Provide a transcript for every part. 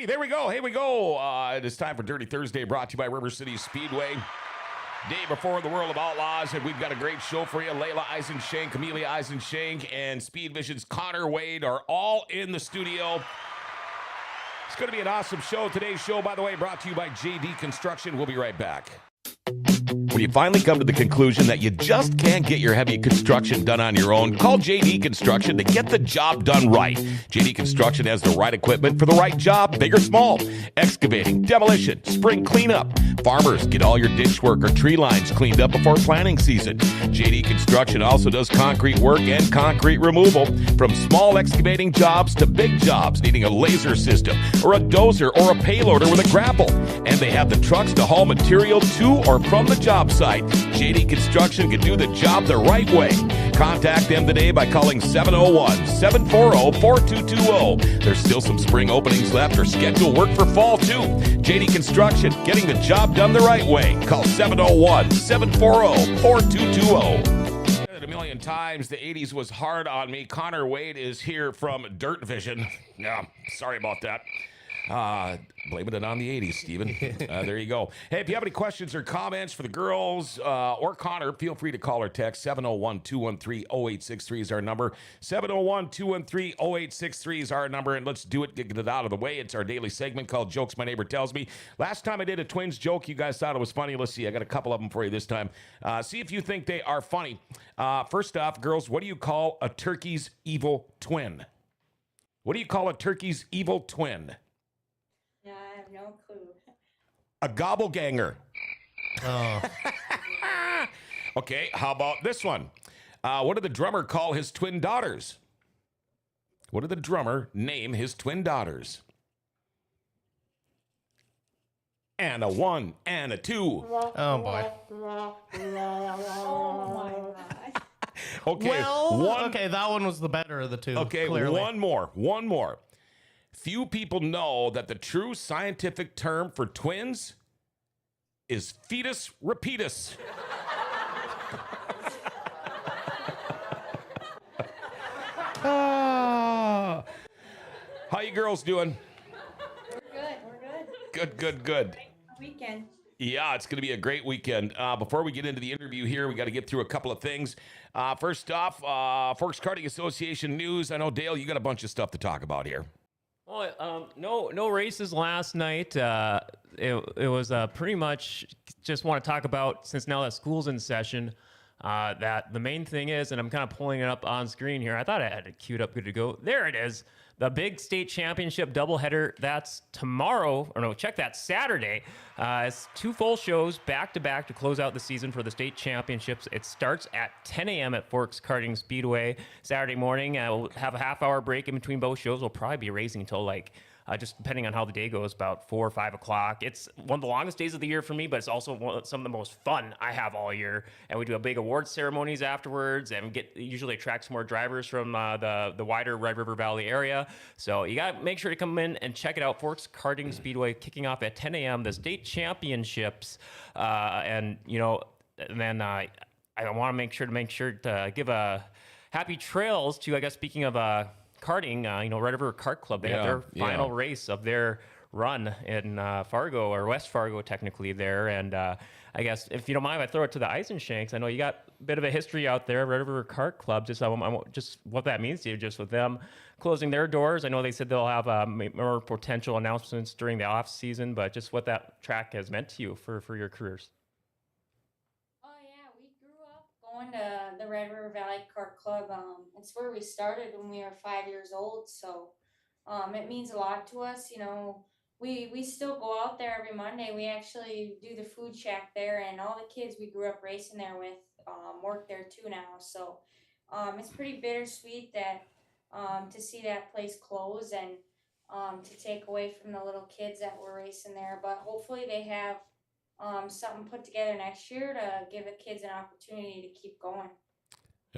righty, there we go. Here we go. It is time for Dirty Thursday, brought to you by River City Speedway. Day before the World of Outlaws, and we've got a great show for you. Laela Eisenschenk, Amelia Eisenschenk, and Speed Vision's Connor Wade are all in the studio. It's going to be an awesome show. Today's show, by the way, brought to you by JD Construction. We'll be right back. When you finally come to the conclusion that you just can't get your heavy construction done on your own, call JD Construction to get the job done right. JD Construction has the right equipment for the right job, big or small. Excavating, demolition, spring cleanup. Farmers, get all your ditch work or tree lines cleaned up before planting season. JD Construction also does concrete work and concrete removal. From small excavating jobs to big jobs needing a laser system or a dozer or a payloader with a grapple. And they have the trucks to haul material to or from the job site. JD Construction can do the job the right way. Contact them today by calling 701-740-4220. There's still some spring openings left or schedule work for fall too. JD Construction, getting the job done the right way. Call 701-740-4220. A million times, the 80s was hard on me. Connor Wade is here from Dirt Vision. Yeah, sorry about that. Blaming it on the 80s, Steven. There you go. Hey, if you have any questions or comments for the girls or Connor, feel free to call or text. 701-213-0863 is our number. 701-213-0863 is our number, and let's do it. Get it out of the way. It's our daily segment called Jokes My Neighbor Tells Me. Last time I did a Twins joke, you guys thought it was funny. Let's see. I got a couple of them for you this time. See if you think they are funny. First off, girls, what do you call a turkey's evil twin? What do you call a turkey's evil twin? Yeah, I have no clue. A gobbleganger. Oh. Okay, how about this one? What did the drummer call his twin daughters? What did the drummer name his twin daughters? And a 1 and a 2. Oh, boy. Oh my gosh. Okay, okay, that one was the better of the two. Okay, clearly. one more. Few people know that the true scientific term for twins is fetus repetus. How you girls doing? We're good. Good. Weekend. Yeah, it's going to be a great weekend. Before we get into the interview here, we got to get through a couple of things. First off, Forks Karting Association news. I know, Dale, you got a bunch of stuff to talk about here. Well, no races last night. It was pretty much just want to talk about, since now that school's in session, that the main thing is, and I'm kind of pulling it up on screen here. I thought I had it queued up, good to go. There it is. The big state championship doubleheader. That's tomorrow, or no, check that, Saturday. It's 2 full shows back-to-back to close out the season for the state championships. It starts at 10 a.m. at Forks Karting Speedway Saturday morning. We'll have a half-hour break in between both shows. We'll probably be racing until just depending on how the day goes, about 4 or 5 o'clock. It's one of the longest days of the year for me, but it's also some of the most fun I have all year. And we do a big awards ceremonies afterwards, and usually attract some more drivers from the wider Red River Valley area. So you got to make sure to come in and check it out. Forks Karting Speedway kicking off at 10 a.m. The state championships, and then I want to make sure to give a happy trails to, I guess, speaking of karting, Red River Kart Club. They have their final race of their run in Fargo, or West Fargo, technically there. And I guess, if you don't mind, I throw it to the Eisenschenks. I know you got a bit of a history out there, Red River Kart Club. Just what that means to you, just with them closing their doors. I know they said they'll have more potential announcements during the off season, but just what that track has meant to you for your careers. Going to the Red River Valley Kart Club. It's where we started when we were 5 years old, so it means a lot to us. We still go out there every Monday. We actually do the food shack there, and all the kids we grew up racing there with work there too now. So it's pretty bittersweet that to see that place close and to take away from the little kids that were racing there. But hopefully they have something put together next year to give the kids an opportunity to keep going.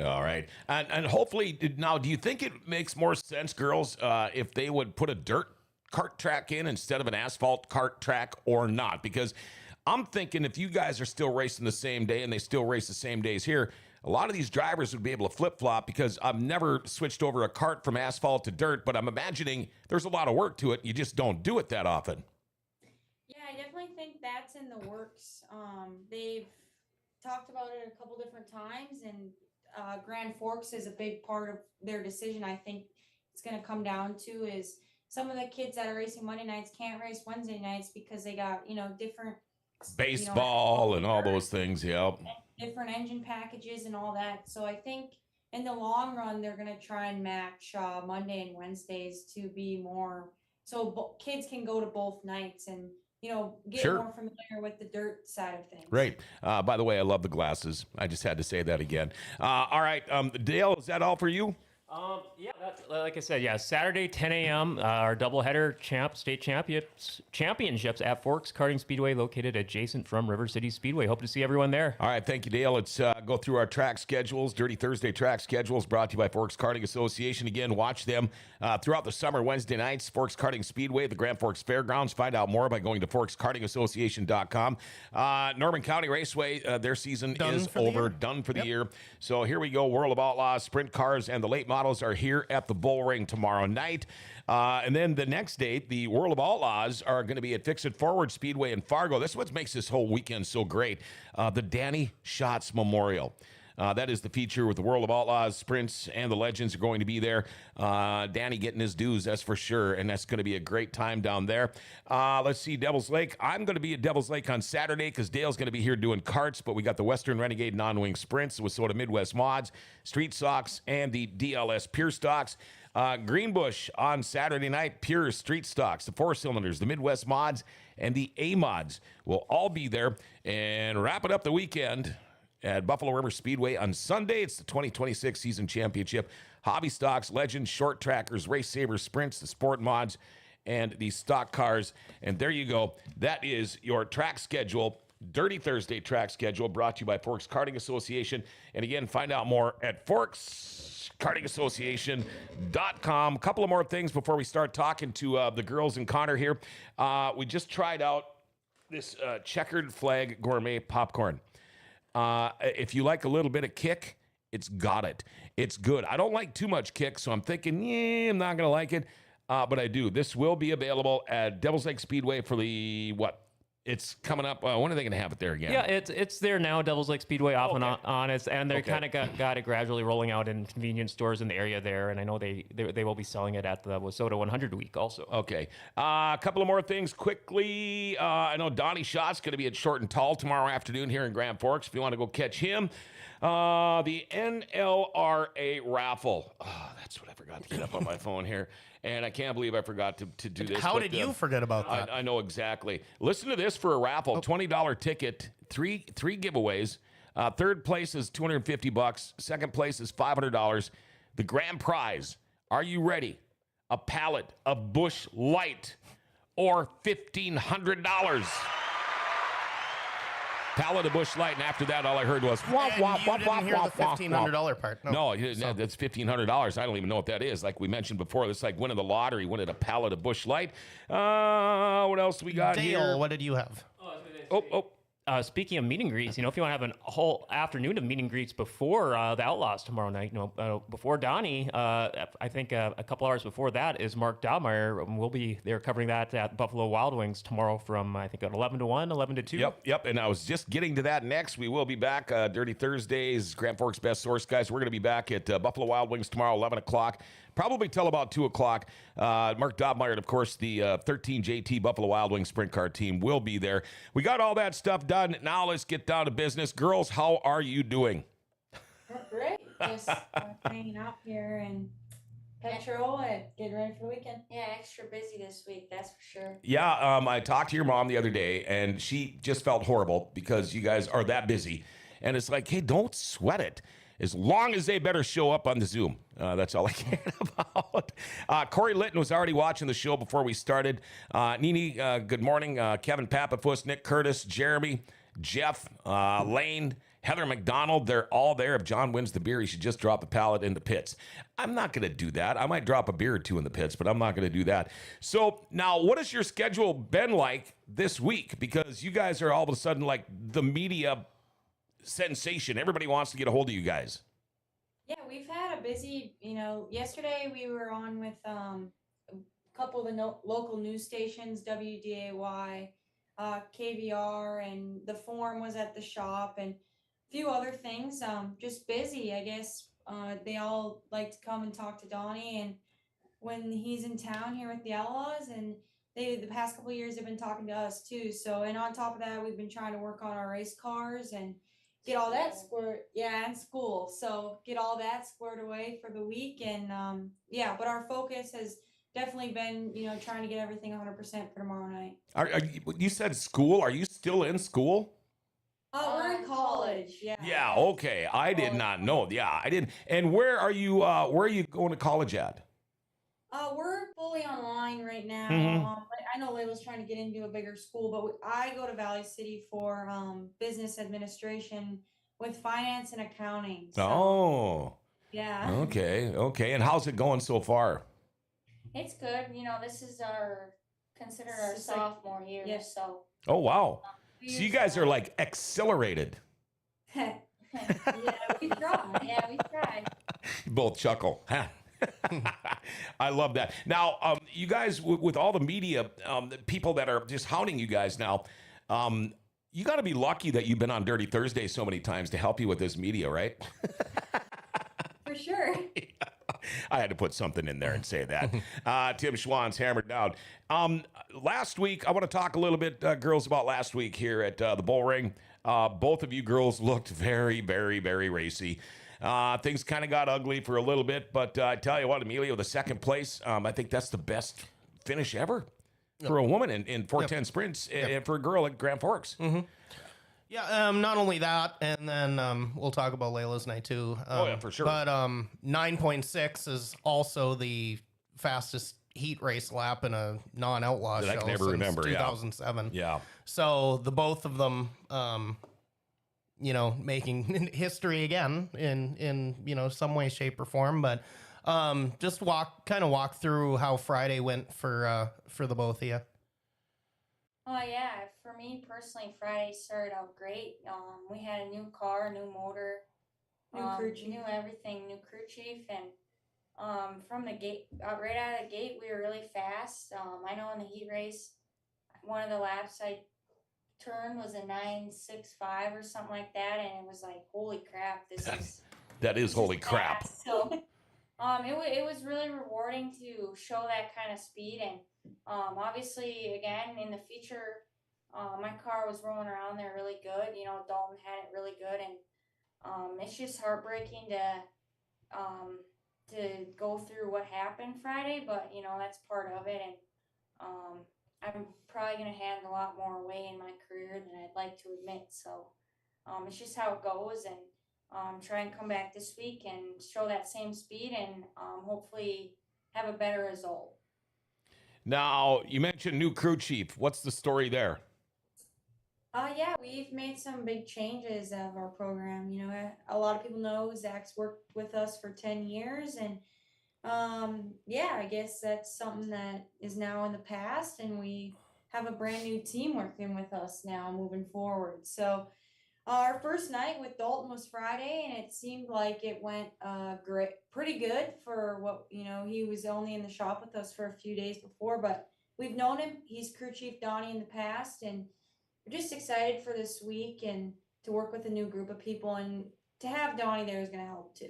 All right. And hopefully, now, do you think it makes more sense, girls, if they would put a dirt kart track in instead of an asphalt kart track, or not? Because I'm thinking, if you guys are still racing the same day and they still race the same days here, a lot of these drivers would be able to flip-flop because I've never switched over a kart from asphalt to dirt, but I'm imagining there's a lot of work to it. You just don't do it that often. Yeah, I definitely think that's in the works. They've talked about it a couple different times, and Grand Forks is a big part of their decision. I think it's going to come down to is some of the kids that are racing Monday nights can't race Wednesday nights because they got, different Baseball and all those things, yep. different engine packages and all that. So I think in the long run, they're going to try and match Monday and Wednesdays to be more, so kids can go to both nights and, get Sure. more familiar with the dirt side of things. Right. By the way, I love the glasses. I just had to say that again. All right, Dale, is that all for you? Yeah, that's, like I said, yeah, Saturday, 10 a.m., our doubleheader state championships at Forks Karting Speedway, located adjacent from River City Speedway. Hope to see everyone there. All right, thank you, Dale. Let's go through our track schedules. Dirty Thursday track schedules brought to you by Forks Karting Association. Again, watch them throughout the summer, Wednesday nights, Forks Karting Speedway, the Grand Forks Fairgrounds. Find out more by going to forkskartingassociation.com. Norman County Raceway, their season is over, done for the year. So here we go, World of Outlaws, Sprint Cars, and the late models are here at the Bull Ring tomorrow night. And then the next date, the World of Outlaws are going to be at Fix It Forward Speedway in Fargo. That's what makes this whole weekend so great. The Danny Schatz Memorial. That is the feature with the World of Outlaws, Sprints, and the Legends are going to be there. Danny getting his dues, that's for sure, and that's going to be a great time down there. Let's see, Devil's Lake. I'm going to be at Devil's Lake on Saturday because Dale's going to be here doing karts, but we got the Western Renegade Non-Wing Sprints with Soda Midwest Mods, Street Stocks, and the DLS Pure Stocks. Greenbush on Saturday night, Pure Street Stocks, the 4-cylinders, the Midwest Mods, and the A-Mods will all be there. And wrapping up the weekend at Buffalo River Speedway on Sunday, it's the 2026 season championship. Hobby Stocks, Legends, Short Trackers, Race Savers, Sprints, the Sport Mods, and the Stock Cars. And there you go. That is your track schedule. Dirty Thursday track schedule brought to you by Forks Karting Association. And again, find out more at forkskartingassociation.com. A couple of more things before we start talking to the girls and Connor here. We just tried out this checkered flag gourmet popcorn. If you like a little bit of kick, it's got it. It's good. I don't like too much kick, so I'm thinking, I'm not going to like it. But I do. This will be available at Devil's Lake Speedway for the, it's coming up. When are they going to have it there again? Yeah, it's there now, Devil's Lake Speedway off and on. And they're kind of got it gradually rolling out in convenience stores in the area there. And I know they will be selling it at the Wasota 100 week also. Okay. A couple of more things quickly. I know Donnie Schott's going to be at Short and Tall tomorrow afternoon here in Grand Forks if you want to go catch him. The NLRA raffle. Oh, that's what I forgot to get up on my phone here. And I can't believe I forgot to do this. How did you forget about that? I know exactly. Listen to this for a raffle. $20 ticket, three giveaways. Third place is $250. Second place is $500. The grand prize, are you ready? A pallet of Busch Light or $1,500. Pallet of Busch Light, and after that, all I heard was womp, womp, womp, womp, hear womp, the $1,500 part. No, that's $1,500. I don't even know what that is. Like we mentioned before, it's like winning the lottery, winning a pallet of Busch Light. What else we got Dale, here? what did you have? Speaking of meet and greets, if you want to have a whole afternoon of meet and greets before the Outlaws tomorrow night, before Donnie, I think a couple hours before that is Mark Dahlmeyer. They're covering that at Buffalo Wild Wings tomorrow from, I think, 11 to 1, 11 to 2. Yep. And I was just getting to that next. We will be back, Dirty Thursdays, Grand Forks Best Source, guys. We're going to be back at Buffalo Wild Wings tomorrow, 11 o'clock. Probably till about 2 o'clock. Mark Dobmeyer, and of course, the 13JT Buffalo Wild Wings sprint car team will be there. We got all that stuff done. Now let's get down to business. Girls, how are you doing? Great. Just hanging out here and petrol and getting ready for the weekend. Yeah, extra busy this week, that's for sure. Yeah, I talked to your mom the other day, and she just felt horrible because you guys are that busy. And it's like, hey, don't sweat it. As long as they better show up on the Zoom. That's all I care about. Corey Litton was already watching the show before we started. Nini, good morning. Kevin Papafus, Nick Curtis, Jeremy, Jeff, Lane, Heather McDonald. They're all there. If John wins the beer, he should just drop a pallet in the pits. I'm not going to do that. I might drop a beer or two in the pits, but I'm not going to do that. So now, what has your schedule been like this week? Because you guys are all of a sudden like the media sensation. Everybody wants to get a hold of you guys. Yeah, we've had a busy, yesterday we were on with a couple of the local news stations, WDAY, KVR, and the Forum was at the shop, and a few other things. Just busy, I guess. They all like to come and talk to Donnie, and when he's in town here with the Outlaws, and the past couple of years they've been talking to us too. So, and on top of that, we've been trying to work on our race cars and get all that squared, and school. So get all that squared away for the week, and but our focus has definitely been, trying to get everything 100% for tomorrow night. You said school? Are you still in school? We're in college. Yeah. Yeah. Okay. I did not know. Yeah, I didn't. And where are you going to college at? We're fully online right now. But I know Layla's trying to get into a bigger school, but I go to Valley City for business administration with finance and accounting. So, Oh. yeah. Okay. And how's it going so far? It's good. This is considered our sophomore year. Yeah. So. Oh, wow. So you guys are like accelerated. Yeah, we try. Yeah, we try. You both chuckle. I love that. Now, you guys, with all the media, the people that are just hounding you guys now, you got to be lucky that you've been on Dirty Thursday so many times to help you with this media, right? For sure. I had to put something in there and say that. Tim Schwann's hammered down. Last week, I want to talk a little bit, girls, about last week here at the Bull Ring. Both of you girls looked very, very, very racy. Things kind of got ugly for a little bit, but I tell you what, Amelia, with the second place, I think that's the best finish ever for a woman in 410 sprints and for a girl at Grand Forks. Mm-hmm. Yeah, not only that, and then we'll talk about Layla's night too. For sure. But 9.6 is also the fastest heat race lap in a non-outlaw show I can never since remember, 2007. Yeah. So the both of them, making history again in some way, shape, or form. But just walk through how Friday went for the both of you. Oh yeah, for me personally, Friday started out great. We had a new car, new motor, new crew chief, new everything, new crew chief, and from the gate, right out of the gate, we were really fast. I know in the heat race, one of the laps I turned was a 9.65 or something like that, and it was like, holy crap, that is holy crap. So, it was really rewarding to show that kind of speed, and obviously, again, in the feature, my car was rolling around there really good. Dalton had it really good, and it's just heartbreaking to go through what happened Friday, but that's part of it, and I'm probably gonna hand a lot more away in my career than I'd like to admit. So it's just how it goes, and try and come back this week and show that same speed, and hopefully have a better result. Now, you mentioned new crew chief. What's the story there? Yeah, we've made some big changes of our program. A lot of people know Zach's worked with us for 10 years, and I guess that's something that is now in the past, and we have a brand new team working with us now moving forward. So our first night with Dalton was Friday, and it seemed like it went pretty good for what, he was only in the shop with us for a few days before, but we've known him. He's crew chief Donnie in the past, and we're just excited for this week and to work with a new group of people, and to have Donnie there is going to help too.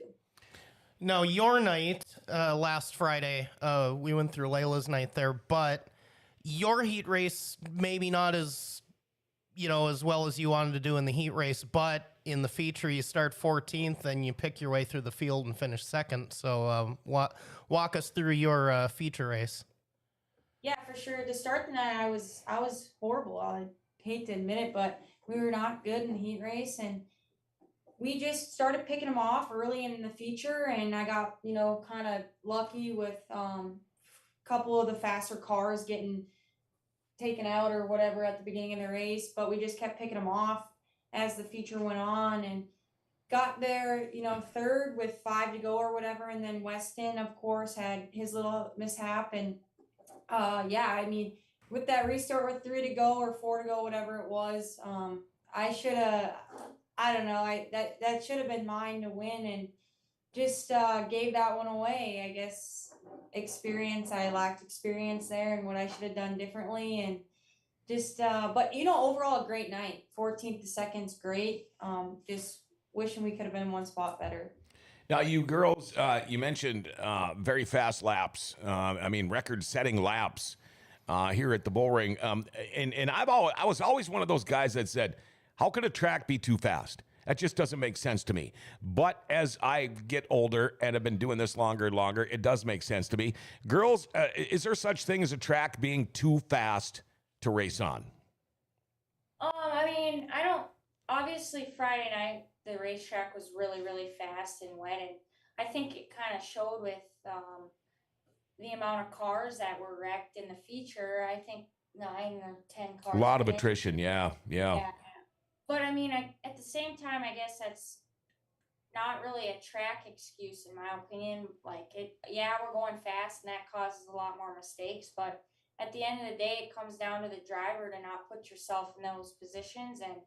Now, your night last Friday, we went through Layla's night there, but your heat race maybe not as as well as you wanted to do in the heat race, but in the feature you start 14th and you pick your way through the field and finish second. So walk us through your feature race. Yeah, for sure. To start the night, I was horrible. I hate to admit it, but we were not good in the heat race, and we just started picking them off early in the feature, and I got, kind of lucky with a couple of the faster cars getting taken out or whatever at the beginning of the race, but we just kept picking them off as the feature went on, and got there, third with 5 to go or whatever, and then Weston, of course, had his little mishap, and with that restart with 3 to go or 4 to go, whatever it was, I should have I don't know. That should have been mine to win, and just gave that one away. I guess experience. I lacked experience there, and what I should have done differently, and just. But overall, a great night. 14th to second's great. Just wishing we could have been one spot better. Now, you girls, you mentioned very fast laps. I mean, record-setting laps here at the bull ring. And I was always one of those guys that said, "How could a track be too fast? That just doesn't make sense to me." But as I get older and have been doing this longer and longer, it does make sense to me. Girls, is there such thing as a track being too fast to race on? I mean, I don't. Obviously, Friday night the racetrack was really, really fast and wet, and I think it kind of showed with the amount of cars that were wrecked in the feature. I think 9 or 10 cars. A lot of went in. attrition, yeah. Yeah. But I mean, at the same time, I guess that's not really a track excuse in my opinion. Like we're going fast and that causes a lot more mistakes, but at the end of the day, it comes down to the driver to not put yourself in those positions, and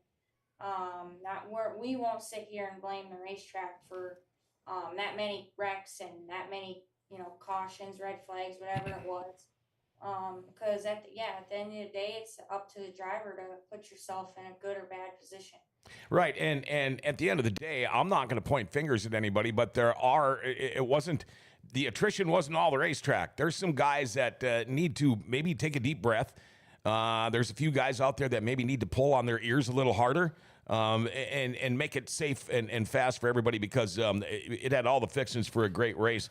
we won't sit here and blame the racetrack for that many wrecks and that many cautions, red flags, whatever it was. Because at the end of the day, it's up to the driver to put yourself in a good or bad position. Right, and at the end of the day, I'm not going to point fingers at anybody, but the attrition wasn't all the racetrack. There's some guys that need to maybe take a deep breath. There's a few guys out there that maybe need to pull on their ears a little harder and make it safe and fast for everybody, because it had all the fixings for a great race.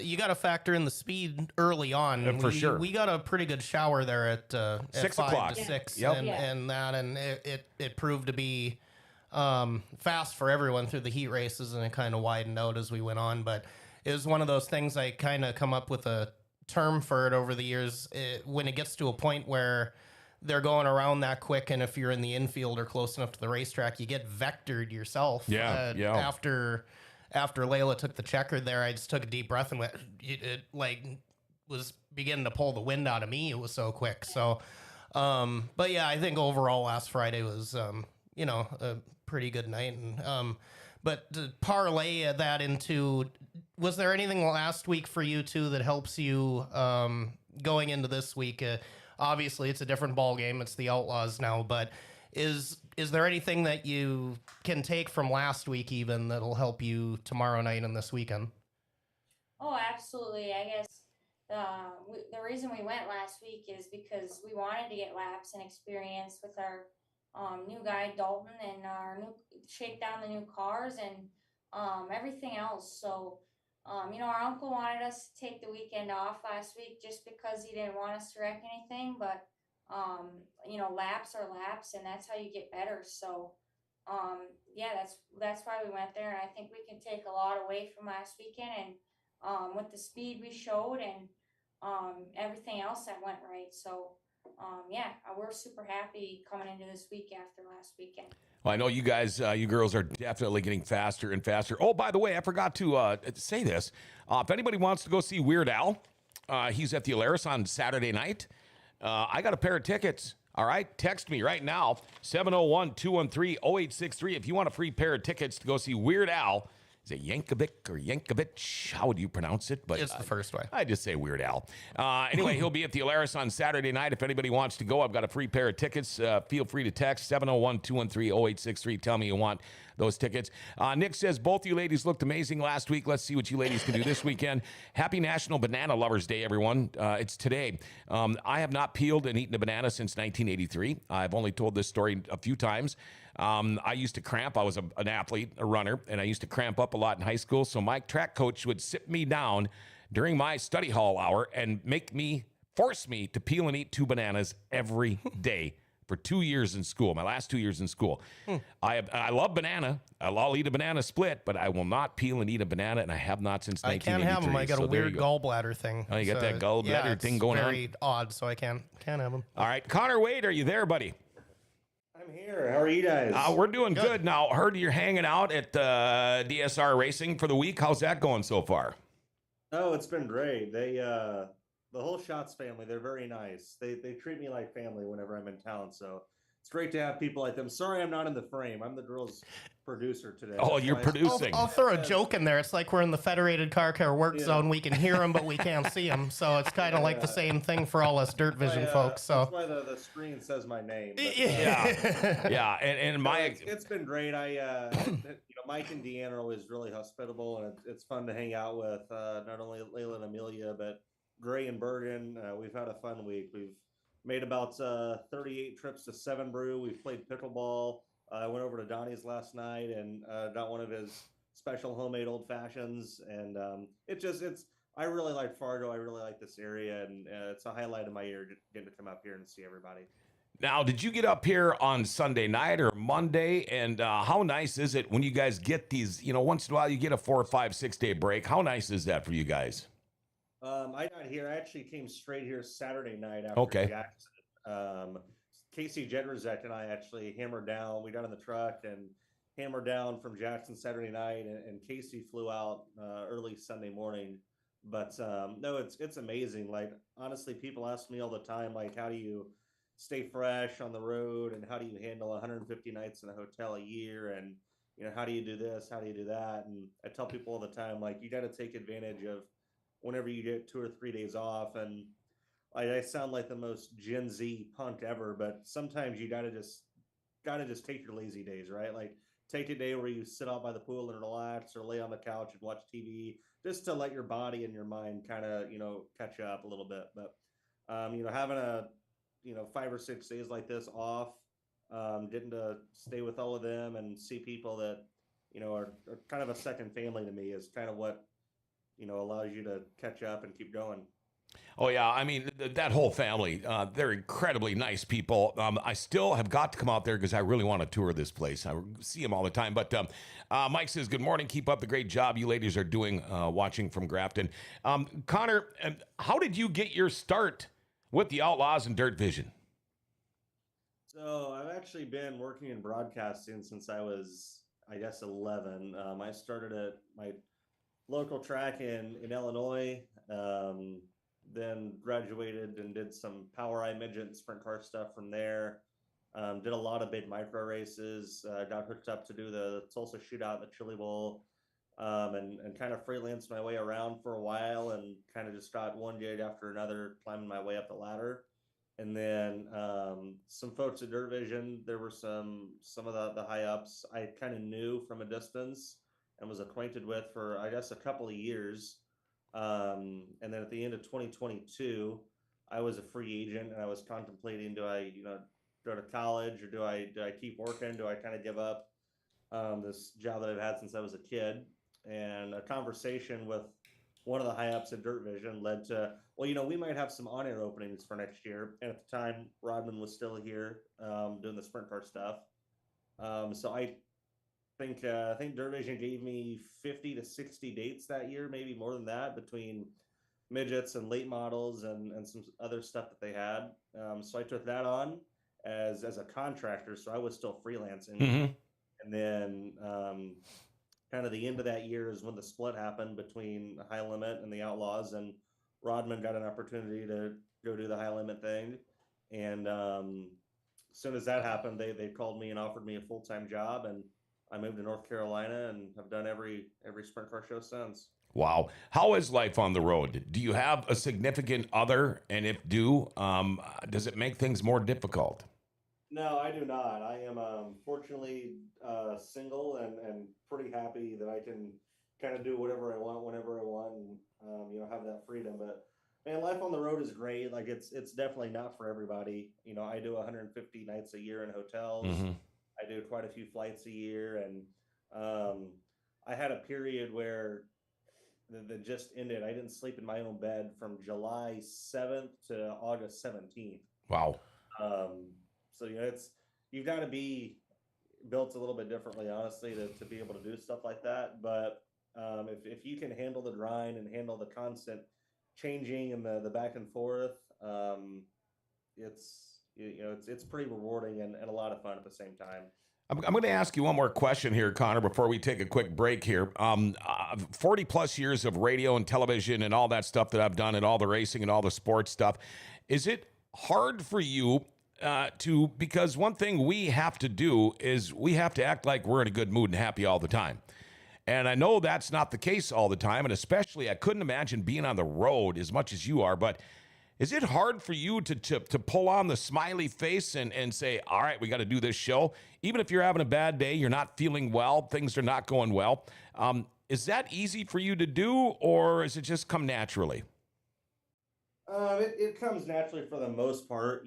You got to factor in the speed early on. For sure. We got a pretty good shower there at 6 5 o'clock. to 6, Yep. and it proved to be fast for everyone through the heat races, and it kind of widened out as we went on. But it was one of those things I kind of come up with a term for it over the years. When it gets to a point where they're going around that quick, and if you're in the infield or close enough to the racetrack, you get vectored yourself. Yeah. After Laela took the checker there, I just took a deep breath and went. It was beginning to pull the wind out of me. It was so quick. So, but yeah, I think overall last Friday was a pretty good night. And but to parlay that into, was there anything last week for you too that helps you going into this week? Obviously, it's a different ball game. It's the Outlaws now, but is there anything that you can take from last week even that'll help you tomorrow night and this weekend? Oh, absolutely. I guess the reason we went last week is because we wanted to get laps and experience with our new guy Dalton, and our new shake down the new cars and everything else. So our uncle wanted us to take the weekend off last week just because he didn't want us to wreck anything, but laps are laps, and that's how you get better. So that's why we went there, and I think we can take a lot away from last weekend, and with the speed we showed and everything else that went right. So we're super happy coming into this week after last weekend. Well, I know you guys, you girls are definitely getting faster and faster. Oh, by the way, I forgot to say this. If anybody wants to go see Weird Al, he's at the Alaris on Saturday night. I got a pair of tickets. All right, text me right now, 701-213-0863. If you want a free pair of tickets to go see Weird Al. Is it Yankovic or Yankovic? How would you pronounce it? But it's the first way. I just say Weird Al. Anyway, he'll be at the Alaris on Saturday night. If anybody wants to go, I've got a free pair of tickets. Feel free to text 701-213-0863. Tell me you want those tickets. Nick says, both you ladies looked amazing last week. Let's see what you ladies can do this weekend. Happy National Banana Lovers Day, everyone. It's today. I have not peeled and eaten a banana since 1983. I've only told this story a few times. I used to cramp. I was an athlete, a runner, and I used to cramp up a lot in high school. So my track coach would sit me down during my study hall hour and force me to peel and eat 2 bananas every day for 2 years in school, my last 2 years in school. I love banana. I'll eat a banana split, but I will not peel and eat a banana, and I have not since 1983. I can't have them. I got a weird gallbladder thing. Oh, you got that gallbladder thing going on? Very odd, so I can't have them. All right. Connor Wade, are you there, buddy? I'm here. How are you guys? We're doing good. Now, heard you're hanging out at DSR Racing for the week. How's that going so far? Oh, it's been great. They, the whole Schatz family, they're very nice. They treat me like family whenever I'm in town. So it's great to have people like them. Sorry, I'm not in the frame. I'm the girls' producer today. Oh, That's you're why I- producing. I'll throw a joke in there. It's like we're in the Federated Car Care work Yeah. zone. We can hear them, but we can't see them. So it's kind of like the same thing for all us dirt vision folks. That's So why the screen says my name. But, Yeah, and no, my it's been great. Mike and Deanna are always really hospitable, and it's fun to hang out with not only Laela and Amelia, but Gray and Bergen. We've had a fun week. We've made about 38 trips to Seven Brew. We've played pickleball. I went over to Donnie's last night and got one of his special homemade old fashions, and I really like Fargo. I really like this area, and it's a highlight of my year getting to come up here and see everybody. Now, did you get up here on Sunday night or Monday? And how nice is it when you guys get these? Once in a while you get a 4, 5, 6 day break. How nice is that for you guys? I got here. I actually came straight here Saturday night after Jackson. Casey Jedrzak and I actually hammered down. We got in the truck and hammered down from Jackson Saturday night, and Casey flew out early Sunday morning. But no, it's amazing. Like, honestly, people ask me all the time, like, how do you stay fresh on the road, and how do you handle 150 nights in a hotel a year, and how do you do this, how do you do that? And I tell people all the time, like, you got to take advantage of whenever you get 2 or 3 days off. And I sound like the most Gen Z punk ever, but sometimes you gotta just take your lazy days, right? Like, take a day where you sit out by the pool and relax, or lay on the couch and watch TV, just to let your body and your mind kind of catch up a little bit. But having a 5 or 6 days like this off, getting to stay with all of them and see people that are kind of a second family to me is kind of what allows you to catch up and keep going. Oh, yeah. I mean, that whole family, they're incredibly nice people. I still have got to come out there because I really want to tour this place. I see them all the time. But Mike says, good morning. Keep up the great job you ladies are doing watching from Grafton. Connor, how did you get your start with the Outlaws and Dirt Vision? So I've actually been working in broadcasting since I was, I guess, 11. I started at my local track in Illinois. Then graduated and did some Power Eye midget and sprint car stuff from there. Did a lot of big micro races. Got hooked up to do the Tulsa Shootout and the Chili Bowl, and kind of freelanced my way around for a while, and kind of just got one gig after another, climbing my way up the ladder. And then some folks at Dirt Vision, there were some of the high ups I kind of knew from a distance and was acquainted with for, I guess, a couple of years. And then at the end of 2022, I was a free agent, and I was contemplating, do I, go to college, or do I keep working? Do I kind of give up this job that I've had since I was a kid? And a conversation with one of the high ups at Dirt Vision led to, well, we might have some on-air openings for next year. And at the time, Rodman was still here doing the sprint car stuff. So I think Dirt Vision gave me 50 to 60 dates that year, maybe more than that, between midgets and late models and some other stuff that they had. So I took that on as a contractor, so I was still freelancing. Mm-hmm. And then kind of the end of that year is when the split happened between High Limit and the Outlaws, and Rodman got an opportunity to go do the High Limit thing. And as soon as that happened, they called me and offered me a full-time job, and I moved to North Carolina and have done every sprint car show since. Wow. How is life on the road? Do you have a significant other? And if does it make things more difficult? No, I do not. I am fortunately single and pretty happy that I can kind of do whatever I want, whenever I want, and have that freedom. But man, life on the road is great. Like, it's definitely not for everybody. I do 150 nights a year in hotels. Mm-hmm. I do quite a few flights a year, and I had a period where that just ended. I didn't sleep in my own bed from July 7th to August 17th. Wow. So you've got to be built a little bit differently, honestly, to be able to do stuff like that. But if you can handle the grind and handle the constant changing and the back and forth, it's pretty rewarding and a lot of fun at the same time. I'm going to ask you one more question here, Connor, before we take a quick break here. 40 plus years of radio and television and all that stuff that I've done, and all the racing and all the sports stuff. Is it hard for you because one thing we have to do is we have to act like we're in a good mood and happy all the time. And I know that's not the case all the time, and especially I couldn't imagine being on the road as much as you are, but is it hard for you to pull on the smiley face and say, all right, we got to do this show? Even if you're having a bad day, you're not feeling well, things are not going well. Is that easy for you to do, or is it just come naturally? It comes naturally for the most part,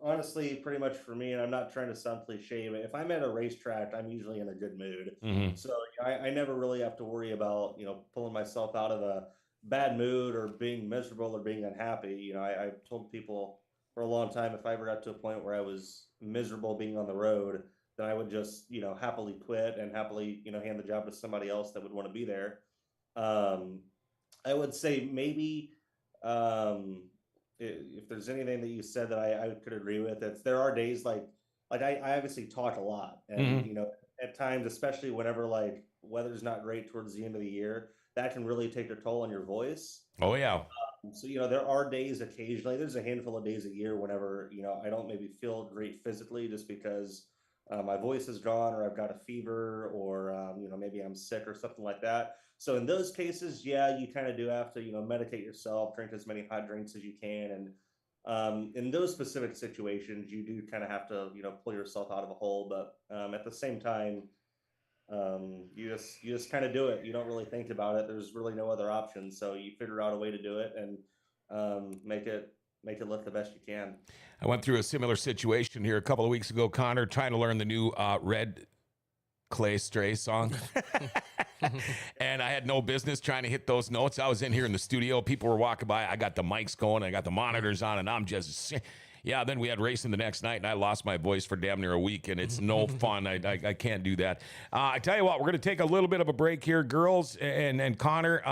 honestly, pretty much for me, and I'm not trying to sound cliche, but if I'm at a racetrack, I'm usually in a good mood. So I never really have to worry about, pulling myself out of a bad mood or being miserable or being unhappy. I've told people for a long time, if I ever got to a point where I was miserable being on the road, then I would just, happily quit and happily, hand the job to somebody else that would want to be there. I would say maybe, if there's anything that you said that I could agree with, there are days like I obviously talk a lot, and at times, especially whenever like weather's not great towards the end of the year, that can really take a toll on your voice. Oh yeah. So there are days occasionally. There's a handful of days a year whenever I don't maybe feel great physically, just because my voice is gone, or I've got a fever, or maybe I'm sick or something like that. So in those cases, yeah, you kind of do have to, medicate yourself, drink as many hot drinks as you can. And in those specific situations, you do kind of have to, pull yourself out of a hole. But at the same time, you just kind of do it. You don't really think about it. There's really no other option. So you figure out a way to do it and make it look the best you can. I went through a similar situation here a couple of weeks ago, Connor, trying to learn the new Red Clay Stray song. And I had no business trying to hit those notes. I was in here in the studio. People were walking by. I got the mics going. I got the monitors on, and I'm just... Yeah, then we had racing the next night, and I lost my voice for damn near a week, and it's no fun. I can't do that. I tell you what, we're going to take a little bit of a break here, girls and Connor.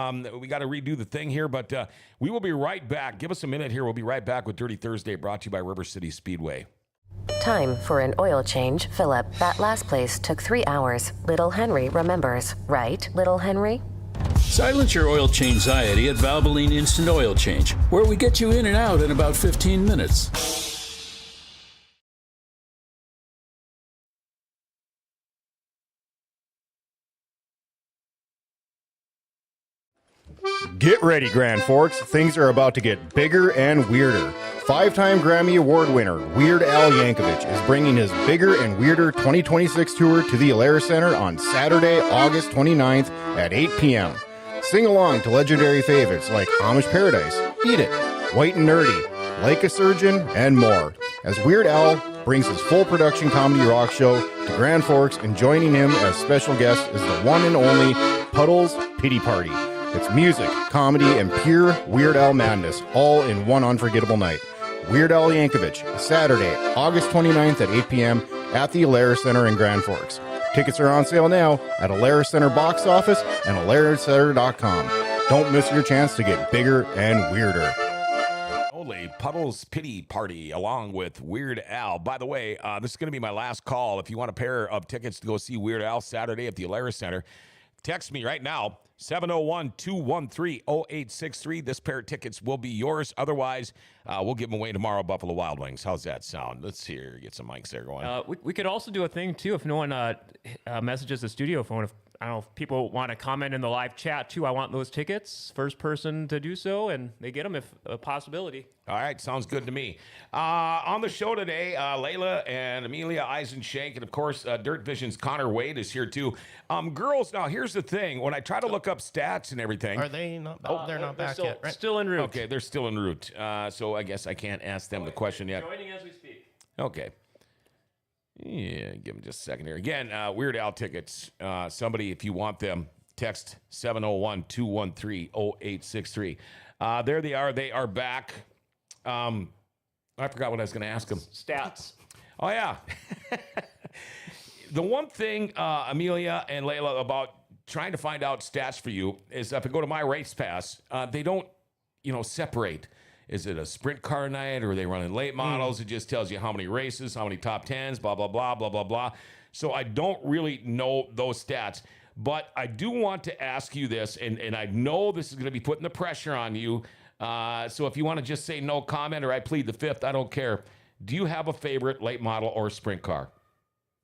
We got to redo the thing here, but we will be right back. Give us a minute here. We'll be right back with Dirty Thursday, brought to you by River City Speedway. Time for an oil change, Philip. That last place took 3 hours. Little Henry remembers, right, Little Henry? Silence your oil change anxiety at Valvoline Instant Oil Change, where we get you in and out in about 15 minutes. Get ready, Grand Forks. Things are about to get bigger and weirder. 5-time Grammy Award winner Weird Al Yankovic is bringing his Bigger and Weirder 2026 tour to the Laela Center on Saturday, August 29th at 8 p.m. Sing along to legendary favorites like Amish Paradise, Eat It, White and Nerdy, Like a Surgeon, and more, as Weird Al brings his full production comedy rock show to Grand Forks, and joining him as special guest is the one and only Puddles Pity Party. It's music, comedy, and pure Weird Al madness, all in one unforgettable night. Weird Al Yankovic, Saturday, August 29th at 8 p.m. at the Laela Center in Grand Forks. Tickets are on sale now at a Laela Center box office and laelacenter.com. Don't miss your chance to get bigger and weirder. Holy Puddles Pity Party along with Weird Al. By the way, this is going to be my last call. If you want a pair of tickets to go see Weird Al Saturday at the Laela Center, text me right now, 701-213-0863. This pair of tickets will be yours. Otherwise, we'll give them away tomorrow at Buffalo Wild Wings. How's that sound? Let's hear, get some mics there going. We could also do a thing, too, if no one messages the studio phone. I don't know if people want to comment in the live chat, too. I want those tickets. First person to do so, and they get them if a possibility. All right, sounds good to me. On the show today, Laela and Amelia Eisenschenk, and of course, Dirt Vision's Connor Wade is here too. Girls, now here's the thing: when I try to look up stats and everything, Are they not back? They're not back yet, right? Still en route. Okay, they're still en route. So I guess I can't ask them the question yet. Joining as we speak. Okay. Yeah, give them just a second here. Again, Weird Al tickets. Somebody, if you want them, text 701-213-0863. There they are. They are back. I forgot what I was going to ask them. Stats. Oh, yeah. The one thing, Amelia and Laela, about trying to find out stats for you is if I go to my race pass, they don't, separate. Is it a sprint car night, or are they running late models? It just tells you how many races, how many top tens, blah, blah, blah, blah, blah, blah. So I don't really know those stats. But I do want to ask you this, and I know this is going to be putting the pressure on you. So if you want to just say no comment, or I plead the fifth, I don't care. do you have a favorite late model or sprint car?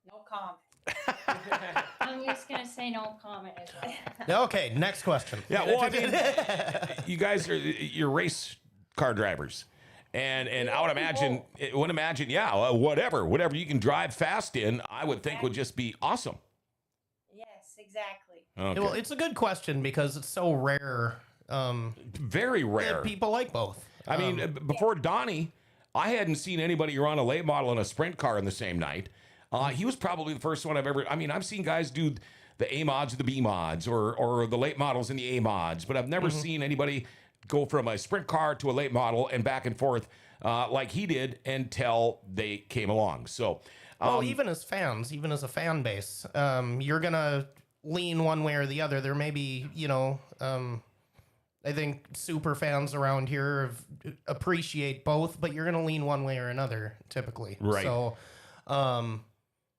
No comment. I'm just gonna say no comment. Okay, next question. Yeah, well, I mean, you guys you're race car drivers. And I would imagine, yeah, whatever you can drive fast in, I would think would just be awesome. Yes, exactly. Okay. Well, it's a good question because it's so rare. Very rare. That people like both. I mean, before Donnie, I hadn't seen anybody run a late model and a sprint car in the same night. He was probably the first one I've ever. I mean, I've seen guys do the A mods, the B mods, or the late models and the A mods, but I've never seen anybody go from a sprint car to a late model and back and forth like he did until they came along. So, well, even as fans, even as a fan base, you're gonna lean one way or the other. There may be, I think super fans around here appreciate both, but you're gonna lean one way or another typically. Right. So,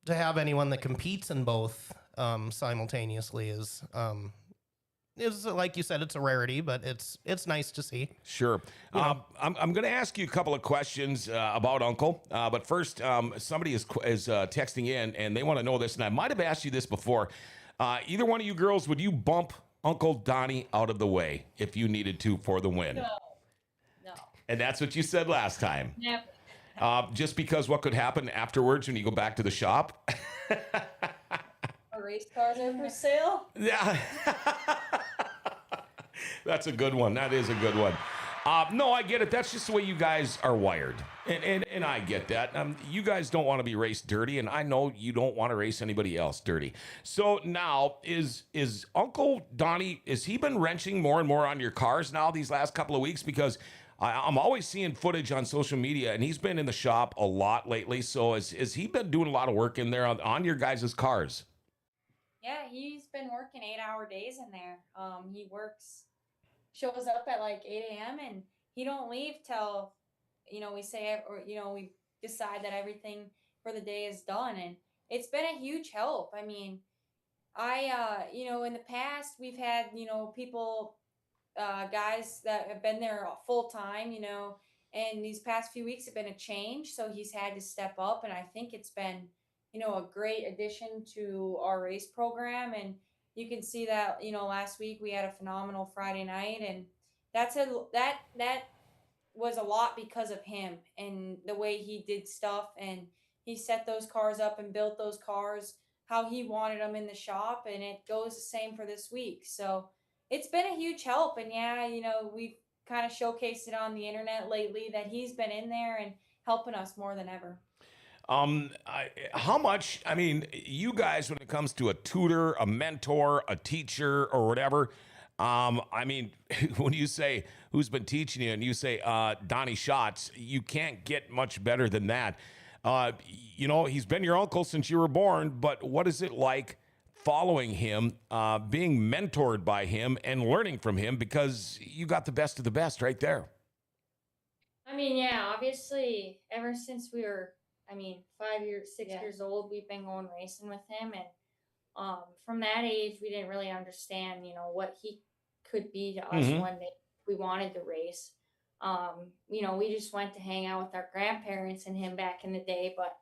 to have anyone that competes in both simultaneously is like you said, it's a rarity, but it's nice to see. Sure. I'm going to ask you a couple of questions about Uncle, but first, somebody is texting in, and they want to know this, and I might have asked you this before. Either one of you girls, would you bump Uncle Donnie out of the way if you needed to for the win? No. And that's what you said last time. Never. Just because what could happen afterwards when you go back to the shop? Our race cars are for sale. Yeah. That's a good one. That is a good one. No, I get it. That's just the way you guys are wired. And I get that. You guys don't want to be raced dirty, and I know you don't want to race anybody else dirty. So now, is Uncle Donnie, has he been wrenching more and more on your cars now these last couple of weeks? Because I'm always seeing footage on social media, and he's been in the shop a lot lately. So has he been doing a lot of work in there on your guys' cars? Yeah, he's been working 8-hour days in there. He shows up at like 8 a.m. and he don't leave till, we say, or, we decide that everything for the day is done. And it's been a huge help. I mean, in the past we've had, people, guys that have been there full time, and these past few weeks have been a change. So he's had to step up, and I think it's been, a great addition to our race program. And you can see that, last week we had a phenomenal Friday night, and that was a lot because of him and the way he did stuff. And he set those cars up and built those cars how he wanted them in the shop. And it goes the same for this week. So it's been a huge help. And yeah, we've kind of showcased it on the internet lately that he's been in there and helping us more than ever. How much, I mean, you guys, when it comes to a tutor, a mentor, a teacher, or whatever, I mean, when you say who's been teaching you and you say Donnie Schatz, you can't get much better than that. He's been your uncle since you were born, but what is it like following him, being mentored by him and learning from him, because you got the best of the best right there? I mean, yeah, obviously ever since we were 6 years old, we've been going racing with him. And from that age, we didn't really understand, what he could be to us one day if we wanted to race. We just went to hang out with our grandparents and him back in the day. But,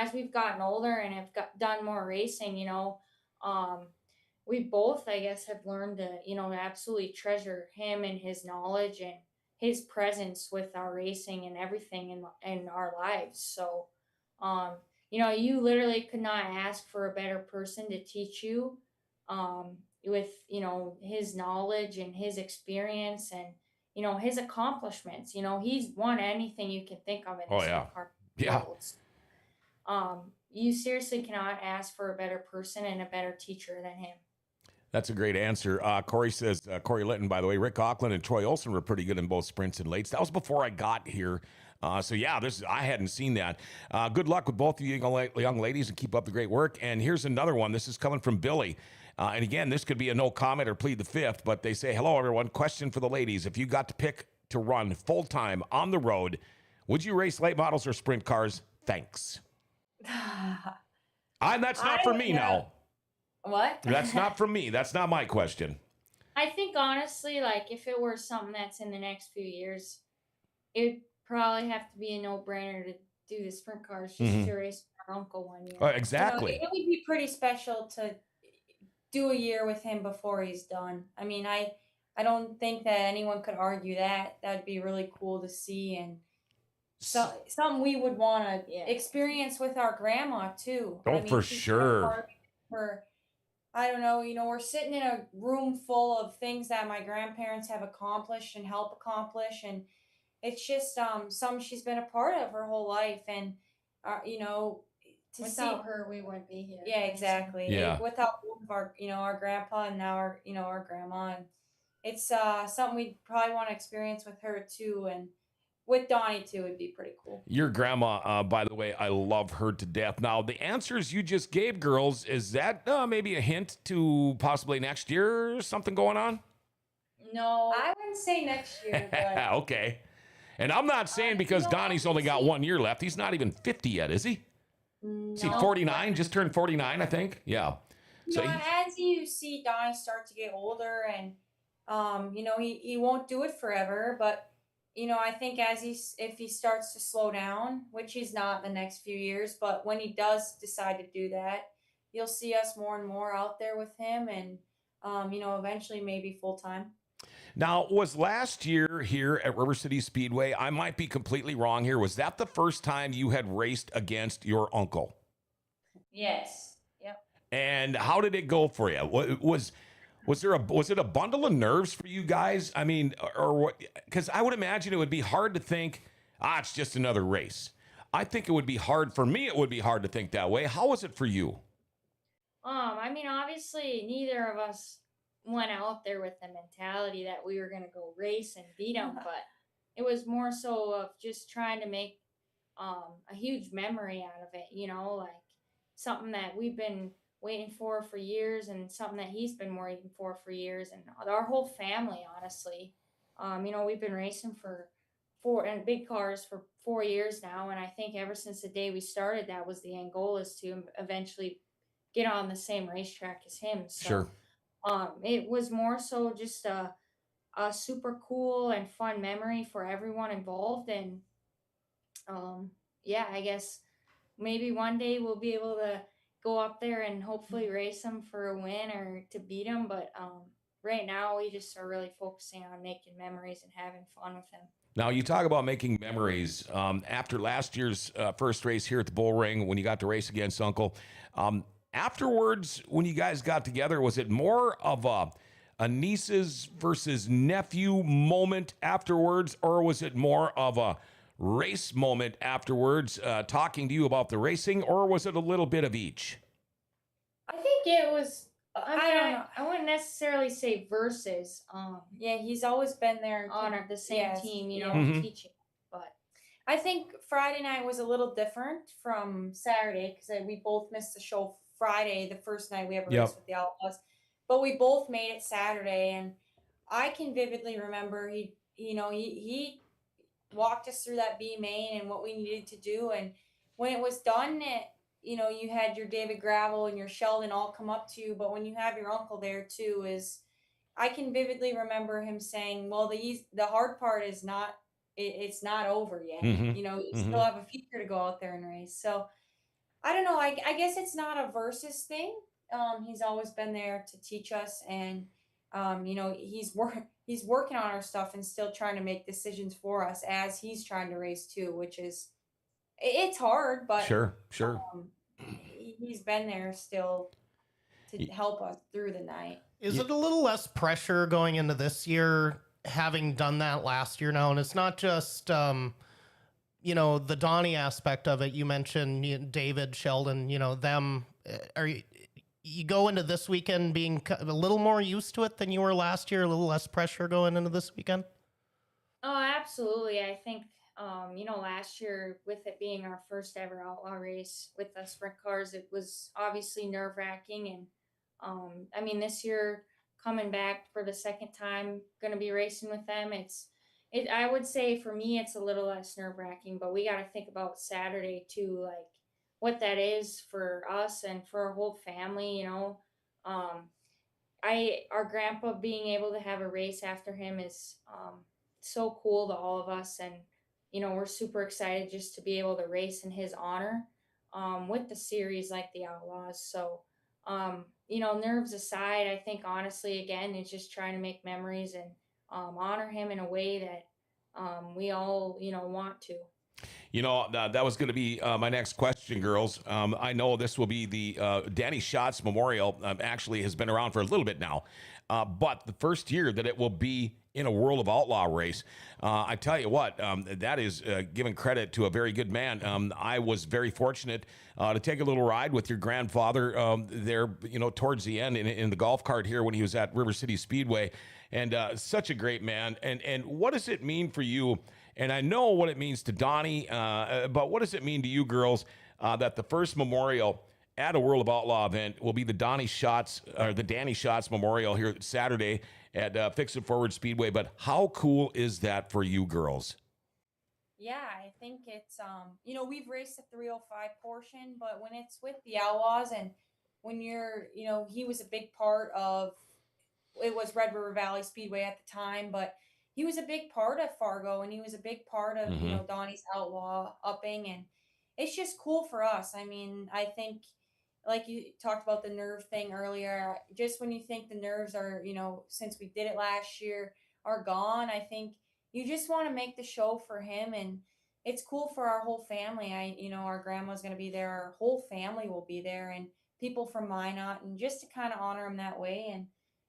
as we've gotten older and have done more racing, we both, I guess, have learned to, absolutely treasure him and his knowledge and his presence with our racing and everything in our lives. So, you literally could not ask for a better person to teach you, with, his knowledge and his experience and, his accomplishments. He's won anything you can think of in this world. You seriously cannot ask for a better person and a better teacher than him. That's a great answer. Corey says, Corey Litton, by the way, Rick Auckland and Troy Olson were pretty good in both sprints and lates. That was before I got here. I hadn't seen that. Good luck with both of you young ladies and keep up the great work. And here's another one. This is coming from Billy. And again, this could be a no comment or plead the fifth, but they say, hello, everyone. Question for the ladies. If you got to pick to run full time on the road, would you race late models or sprint cars? Thanks. That's not for me now. What? That's not from me. That's not my question. I think honestly, like if it were something that's in the next few years, it'd probably have to be a no-brainer do the sprint cars just to race our uncle one year. Exactly. It would be pretty special to do a year with him before he's done. I mean, I don't think that anyone could argue that. That'd be really cool to see, and something we would want to experience with our grandma too. Oh, I mean, for she's been a sure. part of it for, I don't know, we're sitting in a room full of things that my grandparents have accomplished and helped accomplish, and it's just something she's been a part of her whole life, and to Without see her, we wouldn't be here. yeah, exactly. Yeah. Without both of our grandpa and now our grandma, and it's something we'd probably want to experience with her too, and with Donnie too, it'd be pretty cool. Your grandma, by the way, I love her to death. Now, the answers you just gave, girls, is that maybe a hint to possibly next year something going on? No, I wouldn't say next year, but Okay. And I'm not saying because Donnie's only got 1 year left. He's not even 50 yet, is he? Is he 49? Just turned 49, I think. Yeah. So as you see Donnie start to get older, and he won't do it forever, but I think if he starts to slow down, which he's not the next few years, but when he does decide to do that, you'll see us more and more out there with him, and eventually maybe full time. Now, was last year here at River City Speedway, I might be completely wrong here, was that the first time you had raced against your uncle? Yes. Yep. And how did it go for you? Was it a bundle of nerves for you guys? I mean, or what? Because I would imagine it would be hard to think, it's just another race. I think it would be hard for me. It would be hard to think that way. How was it for you? I mean, obviously, neither of us went out there with the mentality that we were going to go race and beat them, but it was more so of just trying to make a huge memory out of it, like something that we've been waiting for years, and something that he's been waiting for years, and our whole family, honestly. We've been racing in big cars for 4 years now, and I think ever since the day we started, that was the end goal, is to eventually get on the same racetrack as him. So, Sure. it was more so just a super cool and fun memory for everyone involved, and I guess maybe one day we'll be able to go up there and hopefully race him for a win or to beat him, but right now we just are really focusing on making memories and having fun with him. Now, you talk about making memories. After last year's first race here at the Bull Ring, when you got to race against Uncle, afterwards, when you guys got together, was it more of a nieces versus nephew moment afterwards, or was it more of a race moment afterwards, talking to you about the racing, or was it a little bit of each? I think it was. I don't know. I wouldn't necessarily say versus. He's always been there on the same team, teaching. But I think Friday night was a little different from Saturday, because we both missed the show Friday, the first night we ever raced with the Outlaws. But we both made it Saturday, and I can vividly remember he walked us through that B main and what we needed to do, and when it was done, you had your David Gravel and your Sheldon all come up to you, but when you have your uncle there too, I can vividly remember him saying, well, the hard part is not, it's not over yet. Mm-hmm. You still have a future to go out there and race. So I don't know. I guess it's not a versus thing. He's always been there to teach us, and he's working on our stuff and still trying to make decisions for us as he's trying to race too, which is, it's hard, but Sure. He's been there still to help us through the night. Is it a little less pressure going into this year, having done that last year now? And it's not just, the Donnie aspect of it. You mentioned David, Sheldon, them. Are you go into this weekend being a little more used to it than you were last year, a little less pressure going into this weekend? Oh, absolutely. I think, last year, with it being our first ever outlaw race with the sprint cars, it was obviously nerve-wracking. And this year, coming back for the second time, going to be racing with them, I would say for me, it's a little less nerve-wracking, but we got to think about Saturday too, like what that is for us and for our whole family. Our grandpa being able to have a race after him is so cool to all of us, and we're super excited just to be able to race in his honor with the series like the Outlaws. So, nerves aside, I think honestly, again, it's just trying to make memories and honor him in a way that we all, want to. That was going to be my next question, girls. I know this will be the Danny Schatz Memorial. Actually, has been around for a little bit now, but the first year that it will be in a World of Outlaw race. I tell you what, that is giving credit to a very good man. I was very fortunate to take a little ride with your grandfather there, towards the end in the golf cart here when he was at River City Speedway, and such a great man. And what does it mean for you? And I know what it means to Donnie, but what does it mean to you girls that the first memorial at a World of Outlaw event will be the Danny Schatz Memorial here Saturday at Fix It Forward Speedway? But how cool is that for you girls? Yeah, I think it's we've raced the 305 portion, but when it's with the Outlaws and when you're, he was a big part of, it was Red River Valley Speedway at the time, but he was a big part of Fargo and he was a big part of, Donnie's Outlaw upping, and it's just cool for us. I mean, I think like you talked about the nerve thing earlier, just when you think the nerves are, since we did it last year, are gone, I think you just want to make the show for him. And it's cool for our whole family. Our grandma's going to be there. Our whole family will be there, and people from Minot, and just to kind of honor him that way and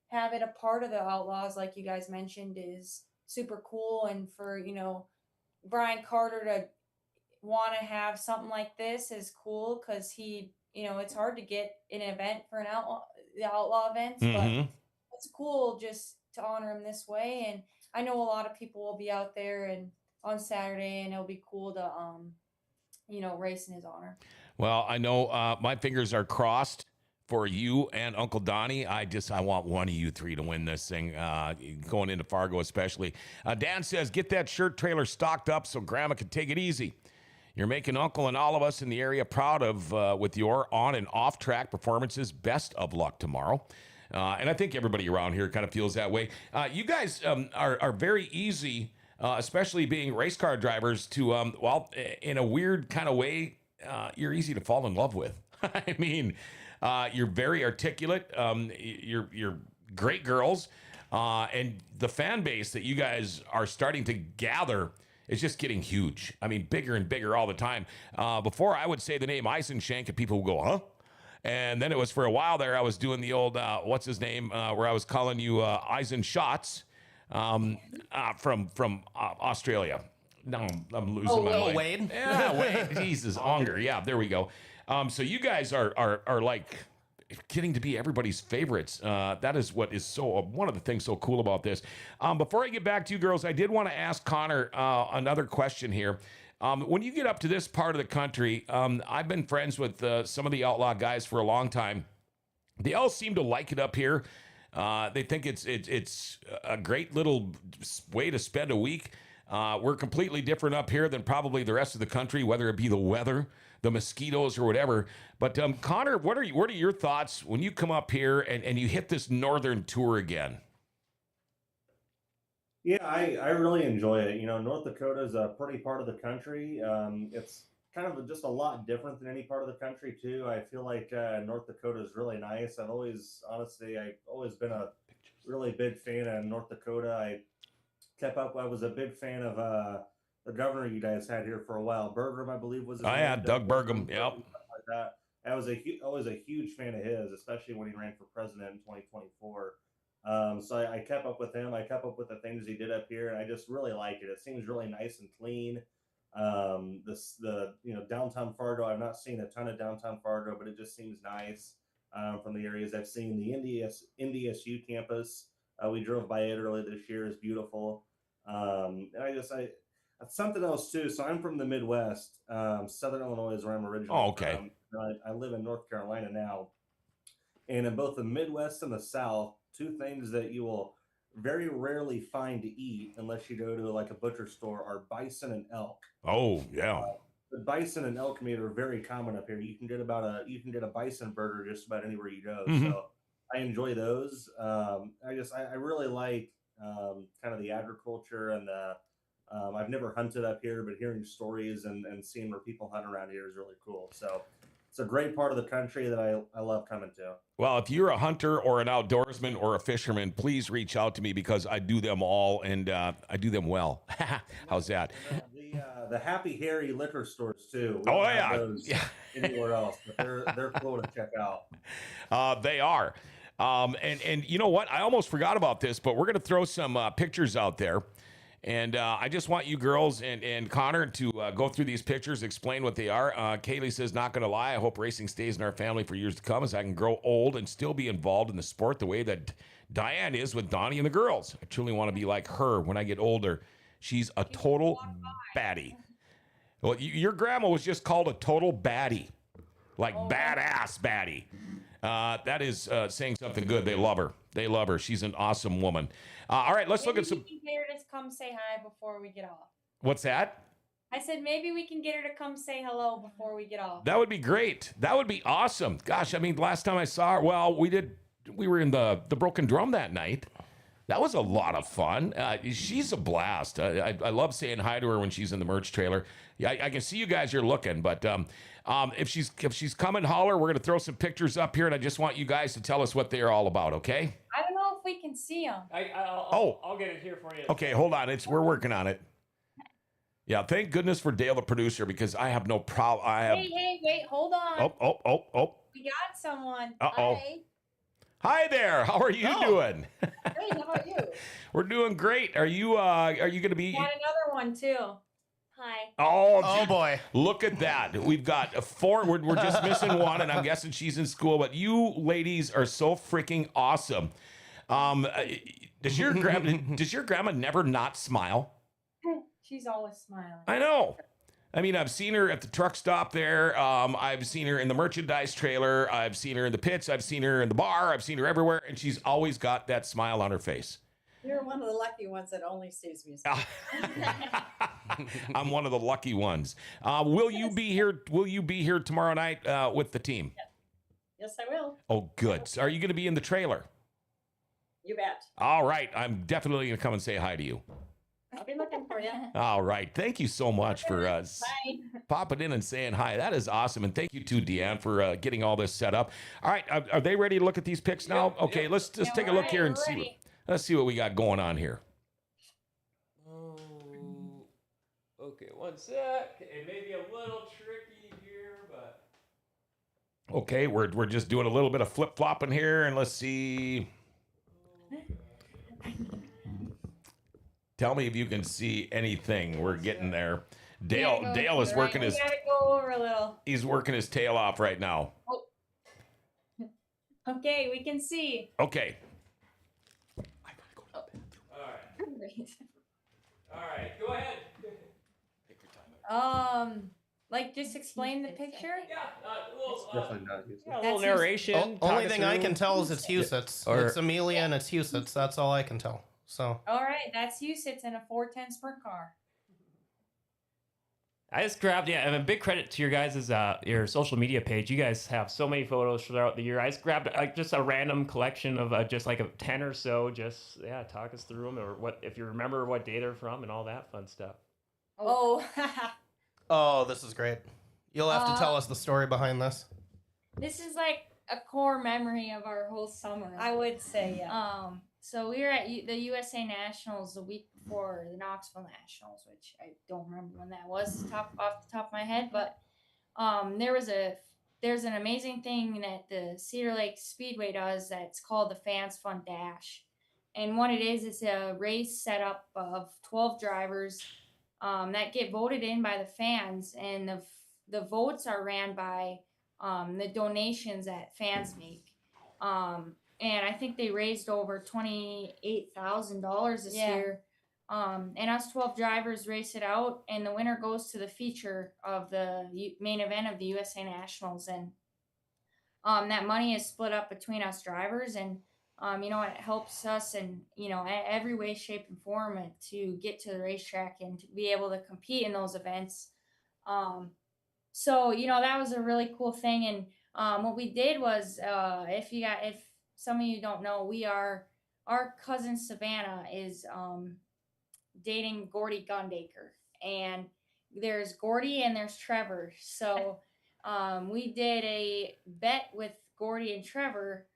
have it a part of the Outlaws, like you guys mentioned, is super cool. And for, Brian Carter to want to have something like this is cool because he, it's hard to get an event for the outlaw events, but it's cool just to honor him this way. And I know a lot of people will be out there and on Saturday, and it'll be cool to, race in his honor. Well, I know my fingers are crossed for you and Uncle Donnie. I want one of you three to win this thing, going into Fargo especially. Dan says, get that shirt trailer stocked up so Grandma can take it easy. You're making Uncle and all of us in the area proud of with your on and off track performances. Best of luck tomorrow. And I think everybody around here kind of feels that way. You guys are very easy, especially being race car drivers, to, in a weird kind of way, you're easy to fall in love with. I mean, you're very articulate. You're great girls. And the fan base that you guys are starting to gather is just getting huge. I mean, bigger and bigger all the time. Before I would say the name Eisenschenk and people would go, huh? And then it was for a while there, I was doing the old, what's his name, where I was calling you Eisenschatz from Australia. No, I'm losing my mind. Wade. Yeah, Wade. Jesus, Unger. Yeah, there we go. So you guys are like getting to be everybody's favorites. That is what is one of the things so cool about this. Before I get back to you girls, I did want to ask Connor another question here. When you get up to this part of the country, I've been friends with some of the outlaw guys for a long time. They all seem to like it up here. They think it's a great little way to spend a week. We're completely different up here than probably the rest of the country, whether it be the weather, the mosquitoes, or whatever. But Connor, what are your thoughts when you come up here and you hit this northern tour again? Yeah, I really enjoy it. North Dakota is a pretty part of the country. It's kind of just a lot different than any part of the country too. I feel like North Dakota is really nice. I've always been a really big fan of North Dakota. I was a big fan of the governor you guys had here for a while. Bergam, I believe, was his name. Yeah, Doug Bergam. Yep. Like that. I was always a huge fan of his, especially when he ran for president in 2024. So I kept up with him. I kept up with the things he did up here, and I just really like it. It seems really nice and clean. Downtown Fargo, I've not seen a ton of downtown Fargo, but it just seems nice from the areas I've seen. The NDSU campus, we drove by it earlier this year, is beautiful. And something else too. So I'm from the Midwest. Southern Illinois is where I'm originally okay. from. I live in North Carolina now. And in both the Midwest and the South, two things that you will very rarely find to eat unless you go to like a butcher store are bison and elk. Oh, yeah. The bison and elk meat are very common up here. You can get a bison burger just about anywhere you go. Mm-hmm. So I enjoy those. I really like kind of the agriculture and I've never hunted up here, but hearing stories and seeing where people hunt around here is really cool. So it's a great part of the country that I love coming to. Well, if you're a hunter or an outdoorsman or a fisherman, please reach out to me because I do them all and I do them well. How's that? The Happy Harry liquor stores too. We Oh, don't have yeah. those Yeah. anywhere else, but they're cool to check out. They are. And you know what? I almost forgot about this, but we're going to throw some pictures out there. And I just want you girls and Connor to go through these pictures, explain what they are. Kaylee says, not going to lie, I hope racing stays in our family for years to come as I can grow old and still be involved in the sport the way that Diane is with Donnie and the girls. I truly want to be like her when I get older. She's a total baddie. Well, your grandma was just called a total baddie, like badass baddie. That is saying something good. They love her. They love her. She's an awesome woman. All right, let's look at some. Maybe we can get her to come say hi before we get off. What's that? I said maybe we can get her to come say hello before we get off. That would be great. That would be awesome. Gosh, I mean, last time I saw her, well, we were in the Broken Drum that night. That was a lot of fun. She's a blast. I love saying hi to her when she's in the merch trailer. Yeah, I can see you guys are looking, but if she's coming, holler. We're gonna throw some pictures up here, and I just want you guys to tell us what they're all about. Okay? I don't know if we can see them. I'll get it here for you. Okay, hold on. We're working on it. Yeah, thank goodness for Dale, the producer, because I have no problem. Hey, wait, hold on. Oh. We got someone. Uh-oh. Hi. Hi there. How are you doing? Great, how about you? We're doing great. Are you gonna be? Got another one too. Hi. Oh boy. Look at that. We've got 4. We're just missing one, and I'm guessing she's in school. But you ladies are so freaking awesome. Does your grandma never not smile? She's always smiling. I know. I mean, I've seen her at the truck stop there. I've seen her in the merchandise trailer. I've seen her in the pits. I've seen her in the bar. I've seen her everywhere, and she's always got that smile on her face. You're one of the lucky ones that only sees me. I'm one of the lucky ones. Will you be here? Will you be here tomorrow night with the team? Yes, I will. Oh, good. So are you going to be in the trailer? You bet. All right. I'm definitely going to come and say hi to you. I'll be looking for you. All right. Thank you so much for popping in and saying hi. That is awesome. And thank you too, Deanne, for getting all this set up. All right. Are they ready to look at these pics now? Yep, Okay. yep. Let's just take a look here and see. Ready. Let's see what we got going on here. Oh, okay, one sec. It may be a little tricky here, but Okay. We're just doing a little bit of flip flopping here, and let's see. Tell me if you can see anything. We're getting there. Dale is working his. We gotta go over a little. He's working his tail off right now. Oh. Okay, we can see. Okay. all right, go ahead. Like just explain the picture. Definitely not used. A little That's narration. Only talk us thing I through. can tell is it's Husitz. Or- It's Amelia and it's Husitz. That's all I can tell. So All right, that's you. Sits in a 410 sprint car. I just grabbed, and a big credit to your guys' your social media page. You guys have so many photos throughout the year. I just grabbed just a random collection of just like a 10 or so. Just talk us through them, or what if you remember what day they're from and all that fun stuff. Oh, oh, this is great. You'll have to tell us the story behind this. this is like a core memory of our whole summer. I would say, yeah. So we were at the USA Nationals the week before the Knoxville Nationals, which I don't remember when that was off the top of my head, but there's an amazing thing that the Cedar Lake Speedway does that's called the Fans Fun Dash. And what it is, it's a race set up of 12 drivers that get voted in by the fans, and the votes are ran by the donations that fans make. And I think they raised over $28,000 this year. And us 12 drivers race it out, and the winner goes to the feature of the main event of the USA Nationals. And that money is split up between us drivers, and it helps us in every way, shape, and form to get to the racetrack and to be able to compete in those events. So that was a really cool thing. And what we did was, if some of you don't know, our cousin Savannah is dating Gordy Gundaker, and there's Gordy and there's Trevor. So we did a bet with Gordy and Trevor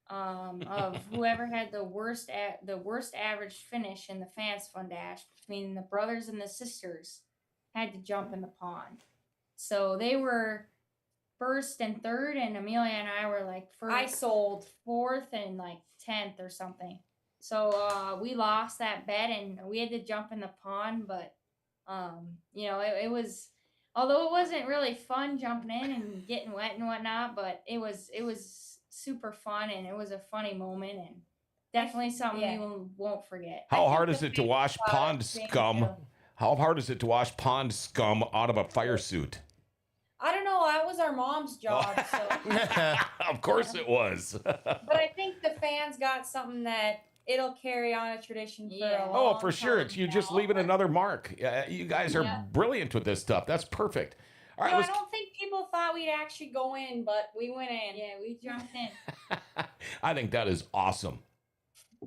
of whoever had the worst average finish in the Fans Fun Dash between the brothers and the sisters had to jump in the pond. So they were first and third, and Amelia and I were like first. I sold fourth and like 10th or something. So we lost that bet, and we had to jump in the pond. But you know, it was, although it wasn't really fun jumping in and getting wet and whatnot, but it was super fun, and it was a funny moment, and definitely something we won't forget. How hard is it to wash pond scum? How hard is it to wash pond scum out of a fire suit? I don't know. That was our mom's job. So. Of course it was. But I think the fans got something that it'll carry on a tradition for a long Oh, for sure. time It's you now. just leaving another mark. You guys are brilliant with this stuff. That's perfect. All right, No, I don't think people thought we'd actually go in, but we went in. Yeah, we jumped in. I think that is awesome. I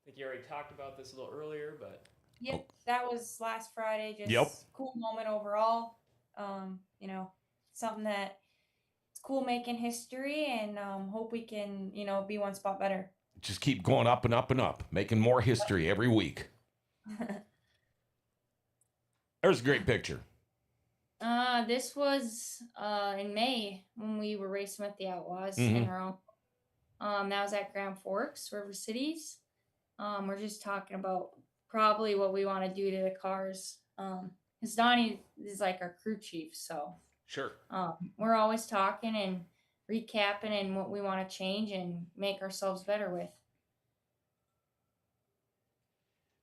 think you already talked about this a little earlier, but Yep, that was last Friday. Just Yep. cool moment overall. You know, something that it's cool making history, and hope we can, you know, be one spot better. Just keep going up and up and up, making more history every week. There's a great picture. This was in May when we were racing with the Outlaws in our own. That was at Grand Forks, River Cities. We're just talking about probably what we want to do to the cars. Because Donnie is like our crew chief, so Sure. we're always talking and recapping and what we want to change and make ourselves better with.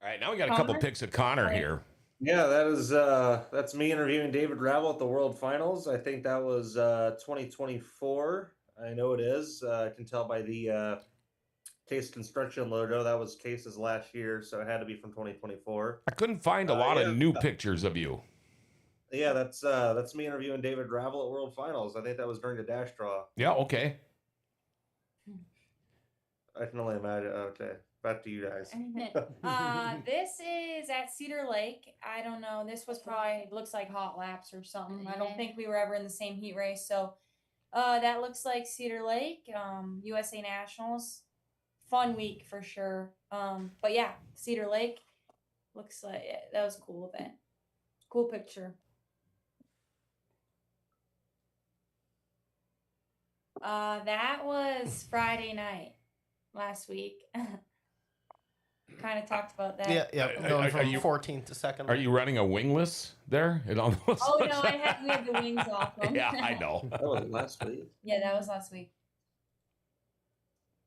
All right, now we got a couple Connor? pics of Connor here. Yeah, that's me interviewing David Ravel at the World Finals. I think that was 2024. I know it is. I can tell by the Case Construction logo. That was Case's last year, so it had to be from 2024. I couldn't find a lot of new pictures of you. Yeah, that's me interviewing David Ravel at World Finals. I think that was during the dash draw. Yeah, okay. I can only imagine. Okay, back to you guys. This is at Cedar Lake. I don't know. This was probably looks like hot laps or something. I don't think we were ever in the same heat race. So that looks like Cedar Lake, USA Nationals. Fun week for sure. But yeah, Cedar Lake looks like that was a cool event. Cool picture. That was Friday night last week. Kind of talked about that. Yeah, going from 14th to second. Are you running a wingless there? It almost Oh no, we had the wings off them. Yeah, I know. That was last week. Yeah, that was last week.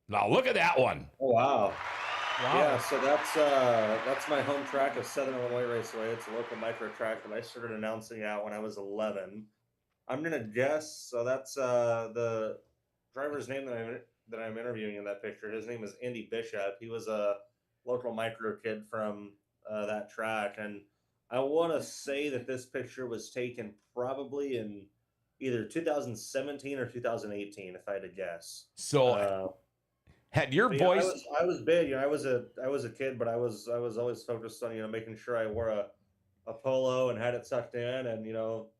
Now look at that one. Oh wow. Yeah, so that's my home track of Southern Illinois Raceway. It's a local micro track that I started announcing out when I was 11. I'm gonna guess. So that's the driver's name that I'm interviewing in that picture. His name is Andy Bishop. He was a local micro kid from that track, and I want to say that this picture was taken probably in either 2017 or 2018, if I had to guess. So had your voice? I was big. I was a kid, but I was always focused on making sure I wore a polo and had it tucked in, and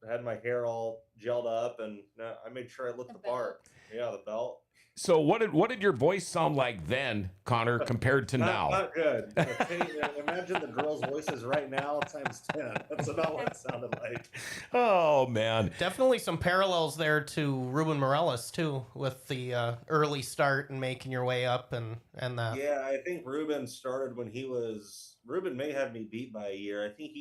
had my hair all gelled up, and I made sure I looked the part. Yeah, the belt. So what did your voice sound like then, Connor, compared to now? Not good. Imagine the girls' voices right now times 10. That's about what it sounded like. Oh man, definitely some parallels there to Ruben Morales too, with the early start and making your way up and that. Yeah, I think Ruben started when Ruben may have me beat by a year. I think he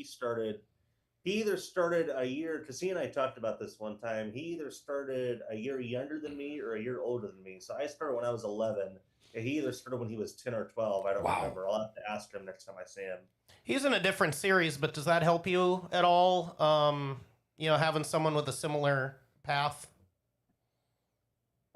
either started a year, because he and I talked about this one time. He either started a year younger than me or a year older than me. So I started when I was 11. And he either started when he was 10 or 12. I don't remember. I'll have to ask him next time I see him. He's in a different series, but does that help you at all? Having someone with a similar path?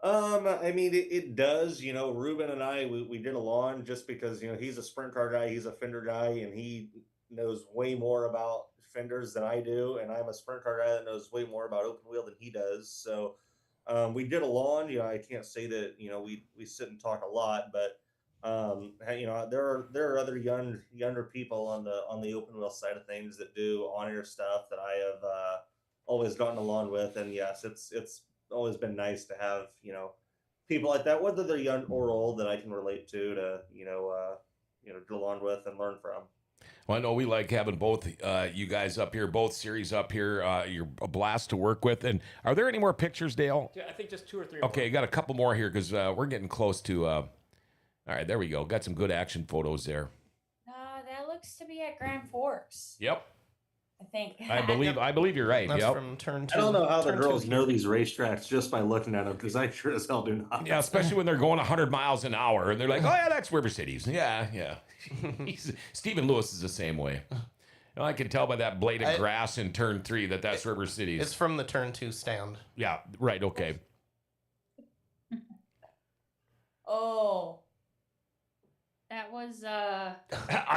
I mean, it does. Ruben and I, we did a lawn just because, he's a sprint car guy. He's a fender guy, and he knows way more about fenders than I do, and I'm a sprint car guy that knows way more about open wheel than he does. So we did a lawn. I can't say that we sit and talk a lot, but There are other younger people on the open wheel side of things that do on-air stuff that I have always gotten along with, and yes, it's always been nice to have people like that, whether they're young or old, that I can relate to get along with and learn from. Well, I know we like having both you guys up here, both series up here. You're a blast to work with. And are there any more pictures, Dale? Yeah, I think just 2 or 3. Okay, got a couple more here because we're getting close to. All right, there we go. Got some good action photos there. That looks to be at Grand Forks, Yep, I think. I believe you're right. That's Yep. from turn 2. I don't know how the turn girls 2 know here. these racetracks just by looking at them, because I sure as hell do not. Yeah, especially when they're going 100 miles an hour and they're like, oh yeah, that's River Cities. Yeah. Stephen Lewis is the same way. I can tell by that blade of grass in turn 3 that's River Cities. It's from the turn 2 stand. Yeah, right. Okay. Oh, that was I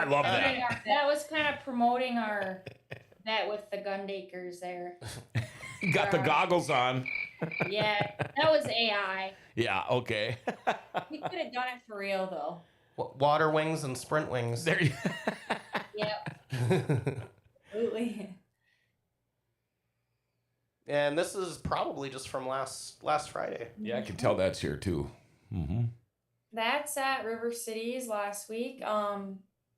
love that. that was kind of promoting that with the Gundakers there. Got the goggles on. Yeah, that was AI. Yeah. Okay. We could have done it for real though. Water wings and sprint wings. There you. Yep. Absolutely. And this is probably just from last Friday. Yeah, I can tell that's here too. Mm-hmm. That's at River Cities last week.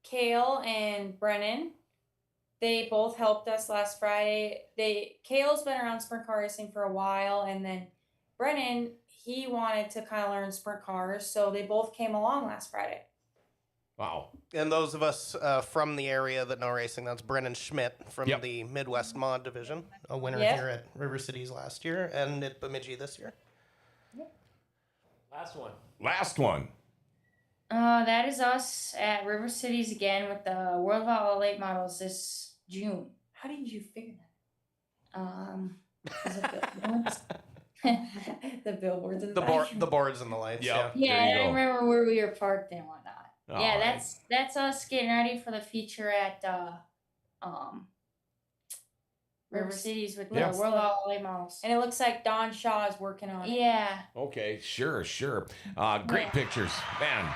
Kale and Brennan, they both helped us last Friday. Kale's been around sprint car racing for a while, and then Brennan, he wanted to kind of learn sprint cars, so they both came along last Friday. Wow. And those of us from the area that know racing, that's Brennan Schmidt from Yep. the Midwest Mod Division, a winner Yep. here at River Cities last year and at Bemidji this year. Last one. That is us at River Cities again with the World of Outlaw late models this June. How did you figure that? Is it billboards? The billboards in the back. The boards and the lights. Yep. Yeah, There you I go. remember where we were parked and whatnot. All Yeah, right. that's us getting ready for the feature at River Cities with the Yeah. World of Outlaw late models. And it looks like Don Shaw is working on it. Yeah. Okay, sure. Great pictures, man.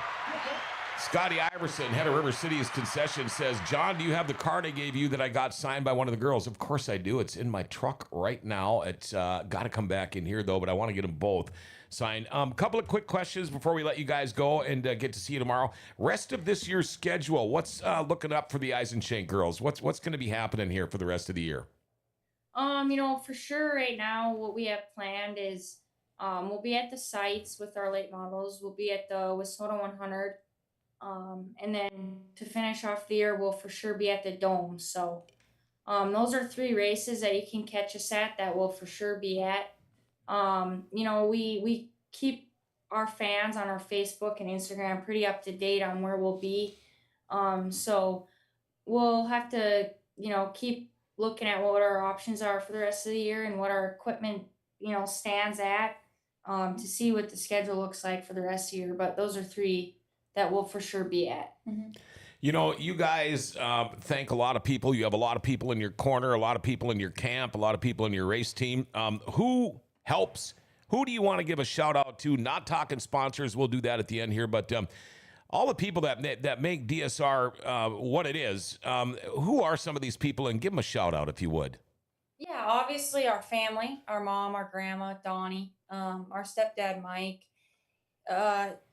Scotty Iverson, head of River Cities concession, says, John, do you have the card I gave you that I got signed by one of the girls? Of course I do. It's in my truck right now. It's got to come back in here, though, but I want to get them both signed. Couple of quick questions before we let you guys go and get to see you tomorrow. Rest of this year's schedule, what's looking up for the Eisenschenk girls? What's going to be happening here for the rest of the year? For sure right now what we have planned is we'll be at the sites with our late models. We'll be at the Wissota 100. And then to finish off the year, we'll for sure be at the Dome. So those are 3 races that you can catch us at that we'll for sure be at. We keep our fans on our Facebook and Instagram pretty up to date on where we'll be. So we'll have to, keep looking at what our options are for the rest of the year and what our equipment, stands at to see what the schedule looks like for the rest of the year. But those are 3 that we'll for sure be at. Mm-hmm. You guys thank a lot of people. You have a lot of people in your corner, a lot of people in your camp, a lot of people in your race team. Who helps? Who do you want to give a shout out to? Not talking sponsors. We'll do that at the end here. But all the people that make DSR what it is, who are some of these people? And give them a shout out if you would. Yeah, obviously our family, our mom, our grandma, Donnie, our stepdad, Mike,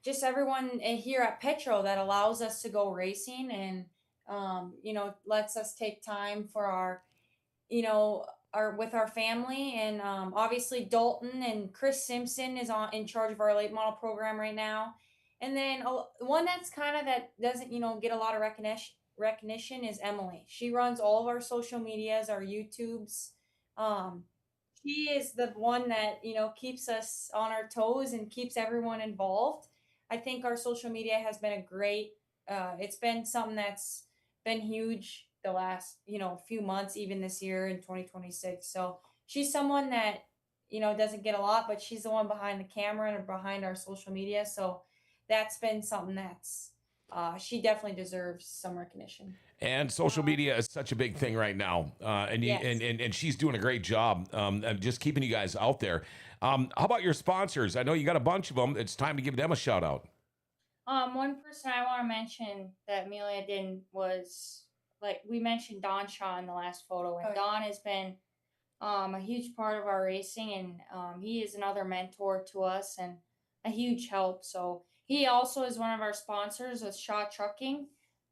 just everyone here at Petro that allows us to go racing and, lets us take time for our with our family. And obviously Dalton and Chris Simpson is in charge of our late model program right now. And then one that's kind of that doesn't, get a lot of recognition is Emily. She runs all of our social medias, our YouTubes. She is the one that, keeps us on our toes and keeps everyone involved. I think our social media has been a great, it's been something that's been huge the last, few months, even this year in 2026. So she's someone that, doesn't get a lot, but she's the one behind the camera and behind our social media. So that's been something that's, she definitely deserves some recognition. And social media is such a big thing right now, Yes. and she's doing a great job of just keeping you guys out there. How about your sponsors? I know you got a bunch of them. It's time to give them a shout out. One person I want to mention that Amelia didn't was, like, we mentioned Don Shaw in the last photo, and Don has been a huge part of our racing, and he is another mentor to us and a huge help. So he also is one of our sponsors with Shaw Trucking.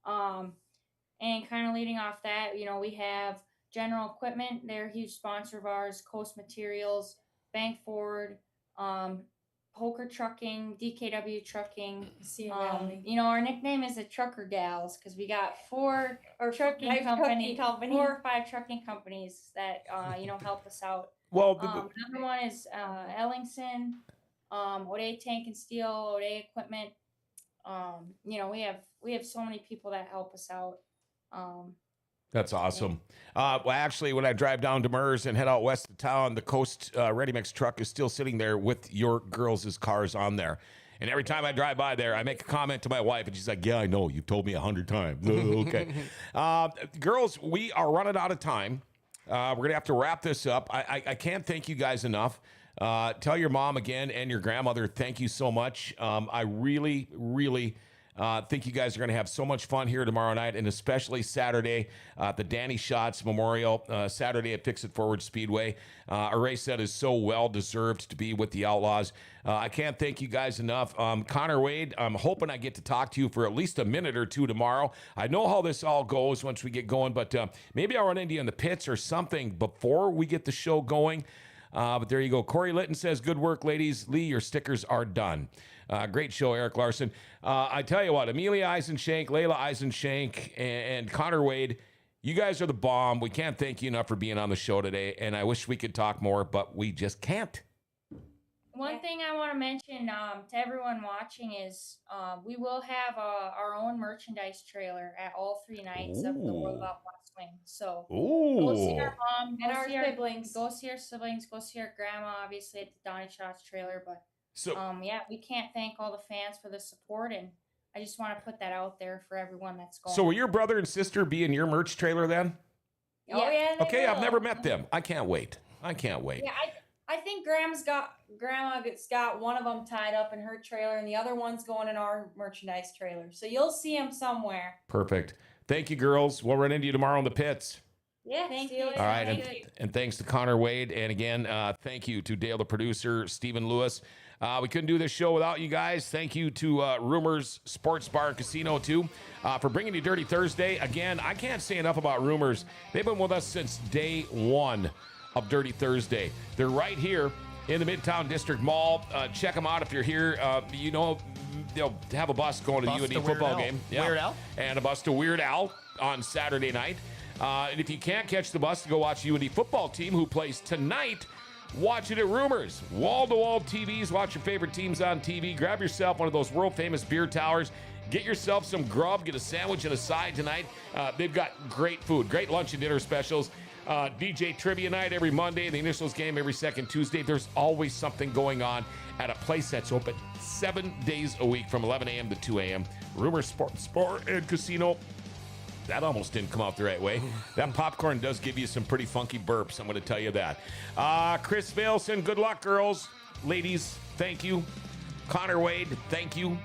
And kind of leading off that, we have General Equipment. They're a huge sponsor of ours. Coast Materials, Bank Ford, Poker Trucking, DKW Trucking. Our nickname is the Trucker Gals because we got four trucking companies, 4 or 5 trucking companies that help us out. Well, another one is Ellingson, O'Day Tank and Steel, O'Day Equipment. We have so many people that help us out. That's awesome. Well, actually, when I drive down to Mers and head out west of town, the Coast Ready Mix truck is still sitting there with your girls' cars on there. And every time I drive by there, I make a comment to my wife, and she's like, yeah, I know. You've told me 100 times. Okay. Girls, we are running out of time. We're going to have to wrap this up. I can't thank you guys enough. Tell your mom again and your grandmother, thank you so much. I really, really think you guys are going to have so much fun here tomorrow night, and especially Saturday at the Danny Schatz Memorial, Saturday at Fix It Forward Speedway. A race that is so well-deserved to be with the Outlaws. I can't thank you guys enough. Connor Wade, I'm hoping I get to talk to you for at least a minute or two tomorrow. I know how this all goes once we get going, but maybe I'll run into you in the pits or something before we get the show going. But there you go. Corey Litton says, good work, ladies. Lee, your stickers are done. Great show, Eric Larson. I tell you what, Amelia Eisenschenk, Laela Eisenschenk, and Connor Wade, you guys are the bomb. We can't thank you enough for being on the show today, and I wish we could talk more, but we just can't. One thing I want to mention to everyone watching is we will have our own merchandise trailer at all 3 nights of the World Out West Swing. So go see our mom, And our siblings. Go see our siblings, go see our grandma, obviously at the Donnie Schatz trailer. But So we can't thank all the fans for the support, and I just want to put that out there for everyone that's going. So will your brother and sister be in your merch trailer then? Oh yeah. they Okay, I've will. never met them. I can't wait. Yeah, I think Grandma got one of them tied up in her trailer, and the other one's going in our merchandise trailer. So you'll see them somewhere. Perfect. Thank you, girls. We'll run into you tomorrow in the pits. Yeah. Thank see you you. later. All right, Thank you. and thanks to Connor Wade. And again, thank you to Dale, the producer, Stephen Lewis. We couldn't do this show without you guys. Thank you to Rumors Sports Bar and Casino, too, for bringing you Dirty Thursday. Again, I can't say enough about Rumors. They've been with us since day one of Dirty Thursday. They're right here in the Midtown District Mall. Check them out if you're here. They'll have a bus going to Bus the to UND Weird football Al. game. Weird Al? And a bus to Weird Al on Saturday night. And if you can't catch the bus to go watch the UND football team who plays tonight, watch it at Rumors. Wall-to-wall TVs. Watch your favorite teams on TV. Grab yourself one of those world-famous beer towers. Get yourself some grub. Get a sandwich and a side tonight. They've got great food, great lunch and dinner specials. DJ Trivia Night every Monday. The Initials game every second Tuesday. There's always something going on at a place that's open 7 days a week from 11 a.m. to 2 a.m. Rumors Sports Bar and Casino. That almost didn't come out the right way. That popcorn does give you some pretty funky burps, I'm going to tell you that. Chris Vailson, good luck, girls. Ladies, thank you. Connor Wade, thank you.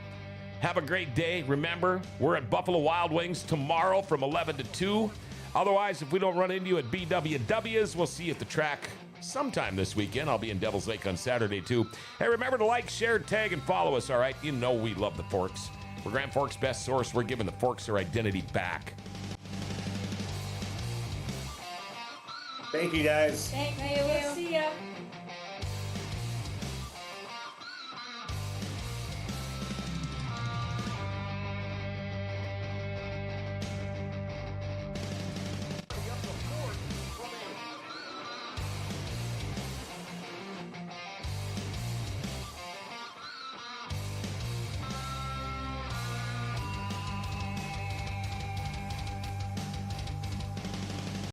Have a great day. Remember, we're at Buffalo Wild Wings tomorrow from 11 to 2. Otherwise, if we don't run into you at BWW's, we'll see you at the track sometime this weekend. I'll be in Devil's Lake on Saturday, too. Hey, remember to like, share, tag, and follow us, all right? You know we love the Forks. We're Grand Forks' best source. We're giving the Forks their identity back. Thank you, guys. Thank you. We'll see ya.